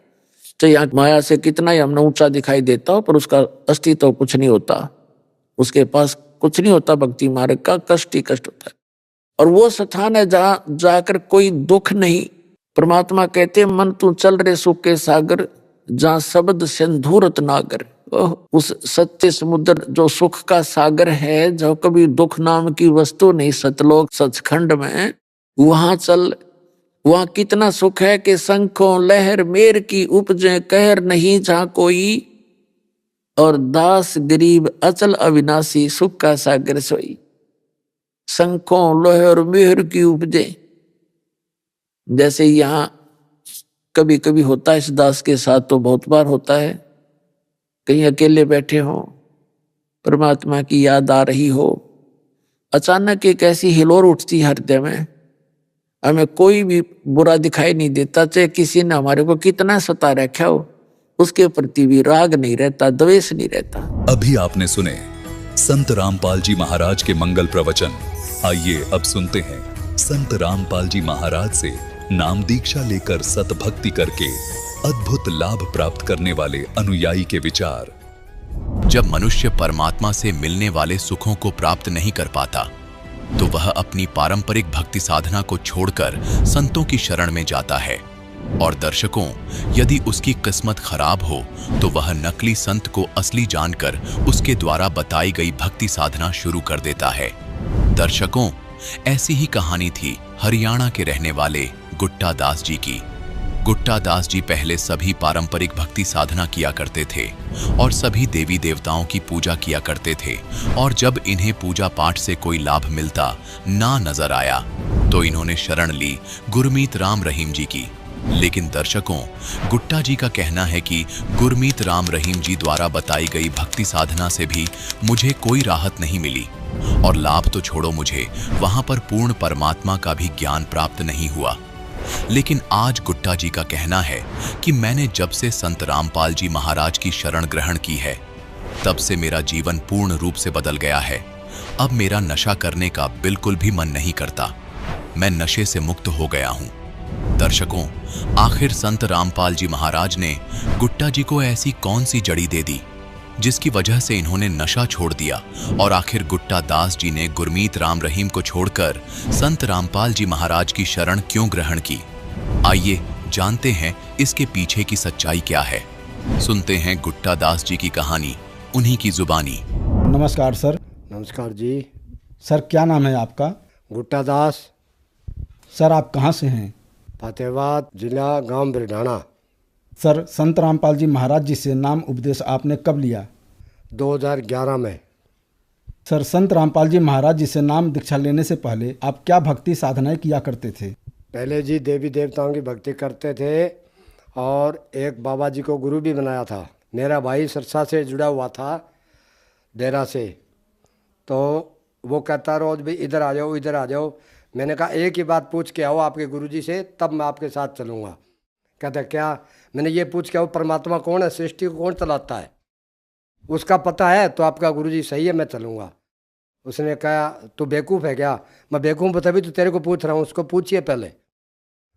तो यहाँ माया से कितना ही हमने ऊंचा दिखाई देता हो, पर उसका अस्तित्व कुछ नहीं होता, उसके पास कुछ नहीं होता। भक्ति मार्ग का कष्ट ही कष्ट होता है। और वो स्थान है जहाँ जाकर कोई दुख नहीं। परमात्मा कहते मन तू चल रे सुख के सागर, जहाँ शब्द सिंधुरत नागर। उस सत्य समुद्र जो सुख का सागर है, जो कभी दुख नाम की वस्तु नहीं, सतलोक सचखंड में, वहां चल। वहां कितना सुख है कि शंखों लहर मेर की उपजे, कहर नहीं जहाँ कोई, और दास गरीब अचल अविनाशी, सुख का सागर सोई। शंखों लहर मेहर की उपजे, जैसे यहाँ कभी कभी होता है इस दास के साथ, तो बहुत बार होता है। कहीं अकेले बैठे हो, परमात्मा की याद आ रही हो, अचानक एक ऐसी हिलोर उठती हृदय में, हमें कोई भी बुरा दिखाई नहीं देता, चाहे किसी ने हमारे को कितना सता रखा हो, उसके प्रति भी राग नहीं रहता, द्वेष नहीं रहता। अभी आपने सुने संत रामपाल जी महाराज के मंगल प्रवचन। आइए अब सुनते हैं संत रामपाल जी महाराज से नाम दीक्षा लेकर सतभक्ति करके अद्भुत लाभ प्राप्त करने वाले अनुयायी के विचार। जब मनुष्य परमात्मा से मिलने वाले सुखों को प्राप्त नहीं कर पाता, तो वह अपनी पारंपरिक भक्ति साधना को छोड़कर संतों की शरण में जाता है। और दर्शकों, यदि उसकी किस्मत खराब हो तो वह नकली संत को असली जानकर उसके द्वारा बताई गई भक्ति साधना शुरू कर देता है। दर्शकों, ऐसी ही कहानी थी हरियाणा के रहने वाले गुट्टा दास जी की। गुट्टा दास जी पहले सभी पारंपरिक भक्ति साधना किया करते थे और सभी देवी देवताओं की पूजा किया करते थे। और जब इन्हें पूजा पाठ से कोई लाभ मिलता ना नजर आया, तो इन्होंने शरण ली गुरमीत राम रहीम जी की। लेकिन दर्शकों, गुट्टा जी का कहना है कि गुरमीत राम रहीम जी द्वारा बताई गई भक्ति साधना से भी मुझे कोई राहत नहीं मिली, और लाभ तो छोड़ो, मुझे वहां पर पूर्ण परमात्मा का भी ज्ञान प्राप्त नहीं हुआ। लेकिन आज गुट्टा जी का कहना है कि मैंने जब से संत रामपाल जी महाराज की शरण ग्रहण की है, तब से मेरा जीवन पूर्ण रूप से बदल गया है। अब मेरा नशा करने का बिल्कुल भी मन नहीं करता। मैं नशे से मुक्त हो गया हूँ। दर्शकों, आखिर संत रामपाल जी महाराज ने गुट्टा जी को ऐसी कौन सी जड़ी दे दी जिसकी वजह से इन्होंने नशा छोड़ दिया, और आखिर गुट्टा दास जी ने गुरमीत राम रहीम को छोड़कर संत रामपाल जी महाराज की शरण क्यों ग्रहण की? आइए जानते हैं इसके पीछे की सच्चाई क्या है। सुनते हैं गुट्टा दास जी की कहानी, उन्हीं की जुबानी। नमस्कार सर। नमस्कार जी। सर क्या नाम है आपका? गुट्टा दास। सर आप कहाँ से हैं? फतेहाबाद जिला, गांव बिरडाना। सर संत रामपाल जी महाराज जी से नाम उपदेश आपने कब लिया? 2011 में। सर संत रामपाल जी महाराज जी से नाम दीक्षा लेने से पहले आप क्या भक्ति साधनाएं किया करते थे? पहले जी देवी देवताओं की भक्ति करते थे और एक बाबा जी को गुरु भी बनाया था। मेरा भाई सरसा से जुड़ा हुआ था, देरा से, तो वो कहता रोज भी इधर आ जाओ इधर आ जाओ। मैंने कहा एक ही बात पूछ के आओ आपके गुरुजी से, तब मैं आपके साथ चलूँगा। कहता क्या? मैंने ये पूछ के आओ परमात्मा कौन है, सृष्टि को कौन चलाता है, उसका पता है तो आपका गुरुजी सही है, मैं चलूँगा। उसने कहा तू बेवकूफ़ है क्या? मैं बेवकूफ़ तभी तो तेरे को पूछ रहा हूँ, उसको पूछिए पहले।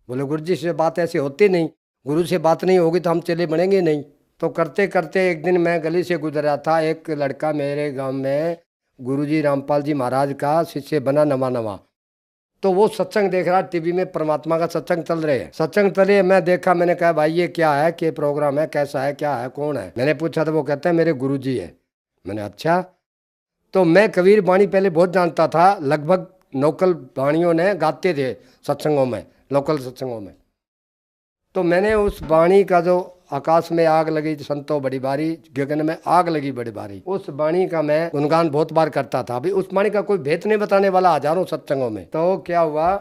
बोले गुरुजी से बात ऐसी होती नहीं, गुरु से बात नहीं होगी तो हम चले बढ़ेंगे नहीं। तो करते करते एक दिन मैं गली से गुजर रहा था, एक लड़का मेरे गांव में गुरुजी रामपाल जी महाराज का शिष्य बना नवा नवा, तो वो सत्संग देख रहा टीवी में, परमात्मा का सत्संग चल रहे हैं, सत्संग चले। मैं देखा, मैंने कहा भाई ये क्या है, क्या प्रोग्राम है, कैसा है, क्या है, कौन है? मैंने पूछा तो वो कहता है मेरे गुरुजी है। मैंने अच्छा। तो मैं कबीर बाणी पहले बहुत जानता था, लगभग लोकल बाणियों ने गाते थे सत्संगों में, लोकल सत्संगों में। तो मैंने उस बाणी का जो आकाश में आग लगी संतो बड़ी बारी, गगन में आग लगी बड़ी बारी, उस बाणी का मैं गुणगान बहुत बार करता था। अभी उस बाणी का कोई भेद नहीं बताने वाला हजारों सत्संगों में। तो क्या हुआ,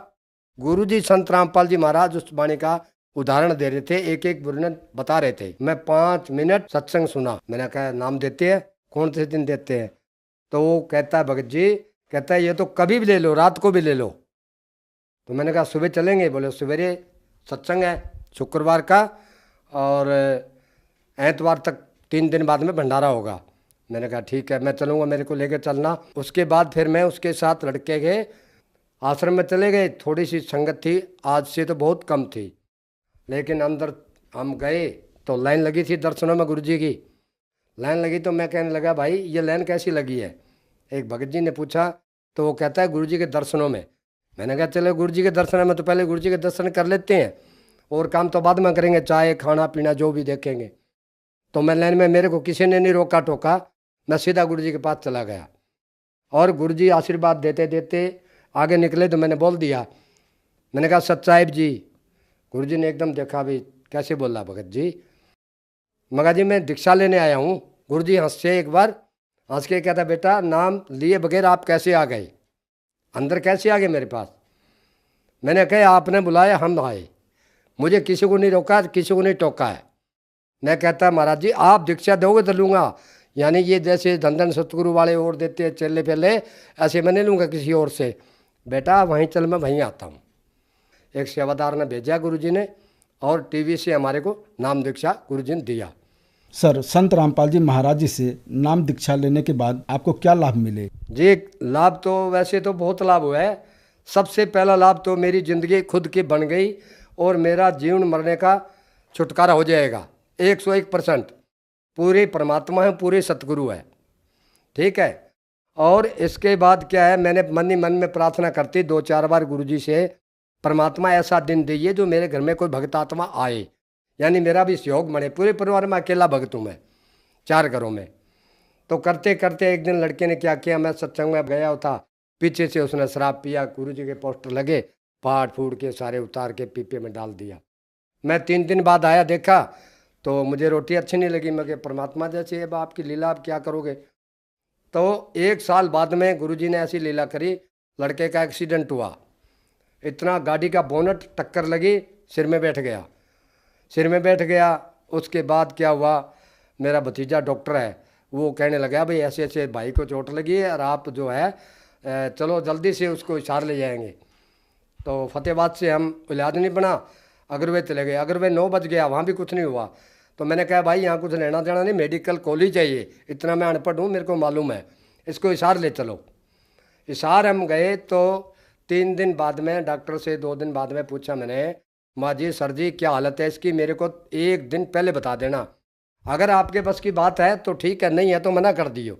गुरुजी संत रामपाल जी महाराज उस बाणी का उदाहरण दे रहे थे, एक एक वर्णन बता रहे थे। मैं 5 मिनट सत्संग सुना। मैंने कहा नाम देते हैं? कौन से दिन देते हैं? तो वो कहता है भगत जी, कहता है ये तो कभी भी ले लो, रात को भी ले लो। तो मैंने कहा सुबह चलेंगे? बोले सवेरे सत्संग है शुक्रवार का, और एतवार तक 3 दिन बाद में भंडारा होगा। मैंने कहा ठीक है मैं चलूँगा, मेरे को लेकर चलना। उसके बाद फिर मैं उसके साथ लड़के गए, आश्रम में चले गए। थोड़ी सी संगत थी, आज से तो बहुत कम थी, लेकिन अंदर हम गए तो लाइन लगी थी दर्शनों में। गुरुजी की लाइन लगी तो मैं कहने लगा भाई ये लाइन कैसी लगी है? एक भगत जी ने पूछा, तो वो कहता है गुरुजी के दर्शनों में। मैंने कहा चलो गुरुजी के दर्शन में तो पहले गुरुजी के दर्शन कर लेते हैं, और काम तो बाद में करेंगे, चाय खाना पीना जो भी देखेंगे। तो मैं लाइन में, मेरे को किसी ने नहीं रोका टोका, मैं सीधा गुरुजी के पास चला गया। और गुरुजी आशीर्वाद देते देते आगे निकले तो मैंने बोल दिया, मैंने कहा सत साहिब जी। गुरुजी ने एकदम देखा, भी कैसे बोल रहा भगत जी? मगा जी मैं दीक्षा लेने आया हूँ। गुरुजी हंसे एक बार, हंस के कहता बेटा नाम लिए बगैर आप कैसे आ गए, अंदर कैसे आ गए मेरे पास? मैंने कहा आपने बुलाया हम आए, मुझे किसी को नहीं रोका, किसी को नहीं टोका है। मैं कहता महाराज जी आप दीक्षा दोगे तो लूँगा, यानी ये जैसे धन सतगुरु वाले और देते हैं चेले पहले, ऐसे मैं नहीं लूँगा किसी और से। बेटा वहीं चल, मैं वहीं आता हूँ। एक सेवादार ने भेजा गुरुजी ने, और टीवी से हमारे को नाम दीक्षा गुरुजी ने दिया। सर संत रामपाल जी महाराज जी से नाम दीक्षा लेने के बाद आपको क्या लाभ मिले? जी लाभ तो वैसे तो बहुत लाभ हुआ है। सबसे पहला लाभ तो मेरी ज़िंदगी खुद की बन गई, और मेरा जीवन मरने का छुटकारा हो जाएगा 101%। पूरे परमात्मा है, पूरे सतगुरु है, ठीक है। और इसके बाद क्या है, मैंने मन ही मन में प्रार्थना करती 2-4 बार गुरुजी से, परमात्मा ऐसा दिन दीजिए जो मेरे घर में कोई भक्त आत्मा आए, यानी मेरा भी सहयोग बने। पूरे परिवार में अकेला भक्त हूँ मैं, 4 घरों में। तो करते करते एक दिन लड़के ने क्या किया, मैं सत्संग में गया था, पीछे से उसने शराब पिया, गुरुजी के पोस्टर लगे, फाड़ फूड़ के सारे उतार के पीपे में डाल दिया। मैं 3 दिन बाद आया, देखा तो मुझे रोटी अच्छी नहीं लगी। मैं परमात्मा जैसे अब आपकी लीला, आप क्या करोगे? तो 1 साल बाद में गुरुजी ने ऐसी लीला करी, लड़के का एक्सीडेंट हुआ, इतना गाड़ी का बोनट टक्कर लगी, सिर में बैठ गया, सिर में बैठ गया। उसके बाद क्या हुआ, मेरा भतीजा डॉक्टर है, वो कहने लगा भाई ऐसे ऐसे भाई को चोट लगी है, और आप जो है चलो जल्दी से उसको हिसार ले जाएंगे। तो फतेहाबाद से हम इलाज नहीं बना, अगरवे चले गए। अगरवे 9 बज गया, वहाँ भी कुछ नहीं हुआ। तो मैंने कहा भाई यहाँ कुछ लेना देना नहीं, मेडिकल कॉलेज चाहिए, इतना मैं अनपढ़ हूँ, मेरे को मालूम है, इसको हिसार ले चलो। हिसार हम गए तो 3 दिन बाद में डॉक्टर से 2 दिन बाद में पूछा मैंने, माँ जी सर जी क्या हालत है इसकी, मेरे को एक दिन पहले बता देना, अगर आपके बस की बात है तो ठीक है, नहीं है तो मना कर दियो,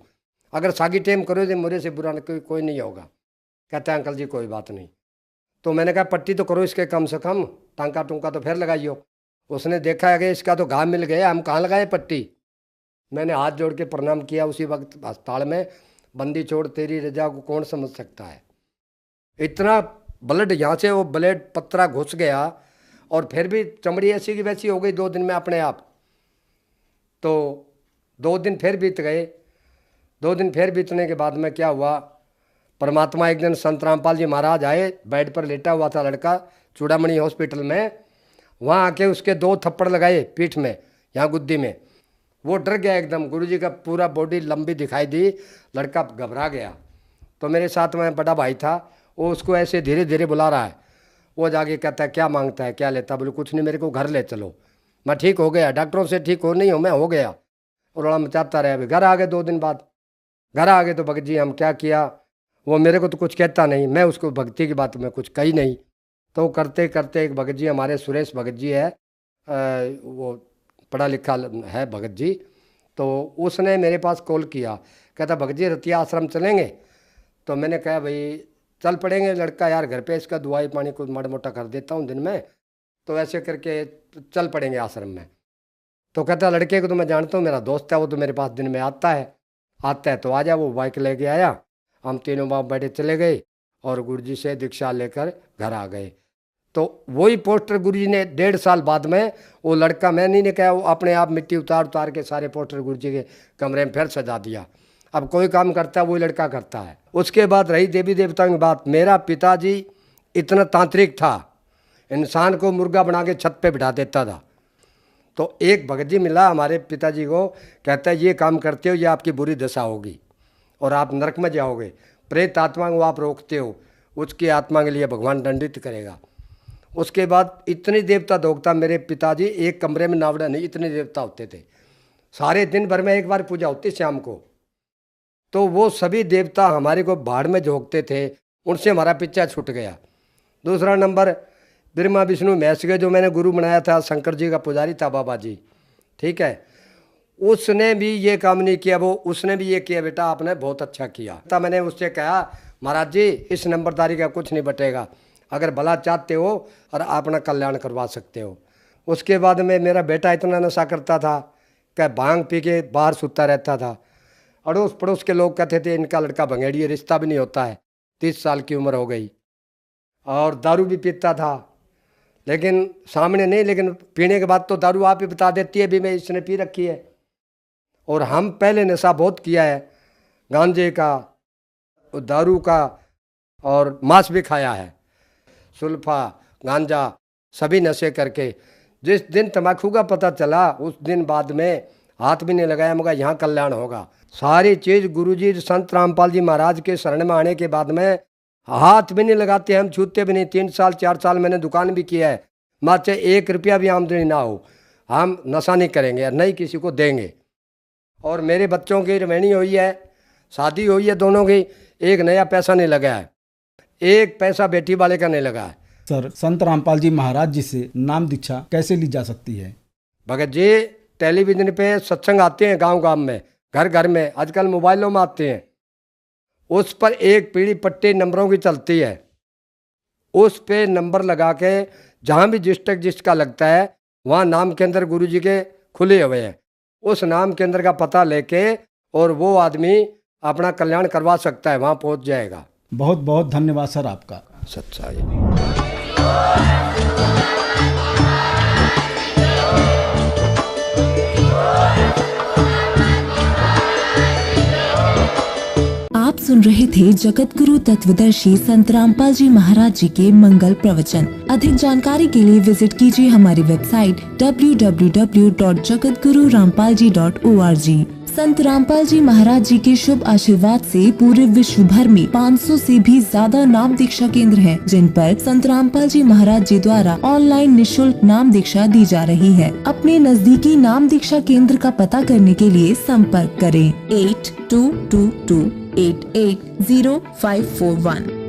अगर सागी टेम करो तो मेरे से बुरा कोई नहीं होगा। कहते हैं अंकल जी कोई बात नहीं। तो मैंने कहा पट्टी तो करो इसके कम से कम, टांका टूंका तो फिर लगाइयो। उसने देखा है कि इसका तो घाव मिल गया, हम कहाँ लगाए पट्टी। मैंने हाथ जोड़ के प्रणाम किया उसी वक्त अस्पताल में, बंदी छोड़ तेरी रजा को कौन समझ सकता है। इतना ब्लड यहाँ से वो ब्लेड पत्रा घुस गया और फिर भी चमड़ी ऐसी की वैसी हो गई 2 दिन में अपने आप। तो 2 दिन फिर बीत गए। 2 दिन फिर बीतने के बाद में क्या हुआ, परमात्मा एक दिन संत रामपाल जी महाराज आए, बेड पर लेटा हुआ था लड़का चूड़ामणि हॉस्पिटल में, वहाँ आके उसके 2 थप्पड़ लगाए पीठ में, यहाँ गुद्दी में। वो डर गया एकदम, गुरुजी का पूरा बॉडी लंबी दिखाई दी, लड़का घबरा गया। तो मेरे साथ में बड़ा भाई था, वो उसको ऐसे धीरे धीरे बुला रहा है। वो जाके कहता है क्या मांगता है, क्या लेता, बोले कुछ नहीं मेरे को घर ले चलो। मैं ठीक हो गया, डॉक्टरों से ठीक हो नहीं हो, मैं हो गया। और रोड़ा मचाता रहा। घर आ गए 2 दिन बाद, घर आ गए तो भगत जी हम क्या किया, वो मेरे को तो कुछ कहता नहीं, मैं उसको भक्ति की बात में कुछ कही नहीं। तो करते करते एक भगत जी हमारे सुरेश भगत जी है, वो पढ़ा लिखा है भगत जी, तो उसने मेरे पास कॉल किया, कहता भगत जी रतिया आश्रम चलेंगे। तो मैंने कहा भाई चल पड़ेंगे, लड़का यार घर पे इसका दवाई पानी कुछ माड़ा मोटा कर देता हूँ दिन में, तो ऐसे करके चल पड़ेंगे आश्रम में। तो कहता लड़के को तो मैं जानता हूँ, मेरा दोस्त है, वो तो मेरे पास दिन में आता है तो आ जा। वो बाइक लेके आया, हम तीनों बाप बैठे चले गए और गुरुजी से दीक्षा लेकर घर आ गए। तो वही पोस्टर गुरुजी ने 1.5 साल बाद में, वो लड़का मैं नहीं ने कहा, वो अपने आप मिट्टी उतार के सारे पोस्टर गुरुजी के कमरे में फिर सजा दिया। अब कोई काम करता है वही लड़का करता है। उसके बाद रही देवी देवताओं की बात, मेरा पिताजी इतना तांत्रिक था, इंसान को मुर्गा बना के छत पे बिठा देता था। तो एक भगत जी मिला हमारे पिताजी को, कहता है ये काम करते हो ये आपकी बुरी दशा होगी और आप नरक में जाओगे, प्रेत आत्मा को आप रोकते हो, उसकी आत्मा के लिए भगवान दंडित करेगा। उसके बाद इतने देवता दोगता, मेरे पिताजी एक कमरे में नावड़ा नहीं, इतने देवता होते थे, सारे दिन भर में एक बार पूजा होती शाम को। तो वो सभी देवता हमारे को बाढ़ में झोंकते थे, उनसे हमारा पीछा छूट गया। दूसरा नंबर ब्रह्मा विष्णु महेश के जो मैंने गुरु बनाया था, शंकर जी का पुजारी था बाबा जी, ठीक है, उसने भी ये काम नहीं किया, वो उसने भी ये किया, बेटा आपने बहुत अच्छा किया। तब मैंने उससे कहा महाराज जी इस नंबरदारी का कुछ नहीं बटेगा, अगर भला चाहते हो और अपना कल्याण करवा सकते हो। उसके बाद में मेरा बेटा इतना नशा करता था कि भांग पी के बाहर सुता रहता था। अड़ोस पड़ोस के लोग कहते थे इनका लड़का भंगेड़ी, रिश्ता भी नहीं होता है, 30 साल की उम्र हो गई। और दारू भी पीता था, लेकिन सामने नहीं, लेकिन पीने के बाद तो दारू आप ही बता देती है भी मैं इसने पी रखी है। और हम पहले नशा बहुत किया है, गांजे का, दारू का, और मांस भी खाया है, सुल्फा गांजा सभी नशे करके। जिस दिन तम्बाकू का पता चला उस दिन बाद में हाथ भी नहीं लगाया, मगर यहाँ कल्याण होगा। सारी चीज़ गुरुजी संत रामपाल जी महाराज के शरण में आने के बाद में हाथ भी नहीं लगाते, हम छूते भी नहीं। 3 साल 4 साल मैंने दुकान भी किया है, मात्र 1 रुपया भी आमदनी ना हो, हम नशा नहीं करेंगे, नहीं किसी को देंगे। और मेरे बच्चों की रमैनी हुई है, शादी हुई है दोनों की, एक नया पैसा नहीं लगा है, 1 पैसा बेटी वाले का नहीं लगा है। सर संत रामपाल जी महाराज जी से नाम दीक्षा कैसे ली जा सकती है? भगत जी टेलीविजन पे सत्संग आते हैं गांव गांव में, घर घर में, आजकल मोबाइलों में आते हैं, उस पर एक पीली पट्टी नंबरों की चलती है, उस पे नंबर लगा के जहाँ भी डिस्ट्रिक्ट जिसका लगता है वहाँ नाम केंद्र गुरुजी के खुले हुए हैं, उस नाम केंद्र का पता लेके और वो आदमी अपना कल्याण करवा सकता है, वहाँ पहुँच जाएगा। बहुत बहुत धन्यवाद सर आपका। सच्चाई। आप सुन रहे थे जगत गुरु तत्वदर्शी संत रामपाल जी महाराज जी के मंगल प्रवचन। अधिक जानकारी के लिए विजिट कीजिए हमारी वेबसाइट www.jagatgururampalji.org। संत रामपाल जी महाराज जी के शुभ आशीर्वाद से पूरे विश्व भर में 500 से भी ज्यादा नाम दीक्षा केंद्र हैं, जिन पर संत रामपाल जी महाराज जी द्वारा ऑनलाइन निःशुल्क नाम दीक्षा दी जा रही है। अपने नजदीकी नाम दीक्षा केंद्र का पता करने के लिए संपर्क करें 8222880541।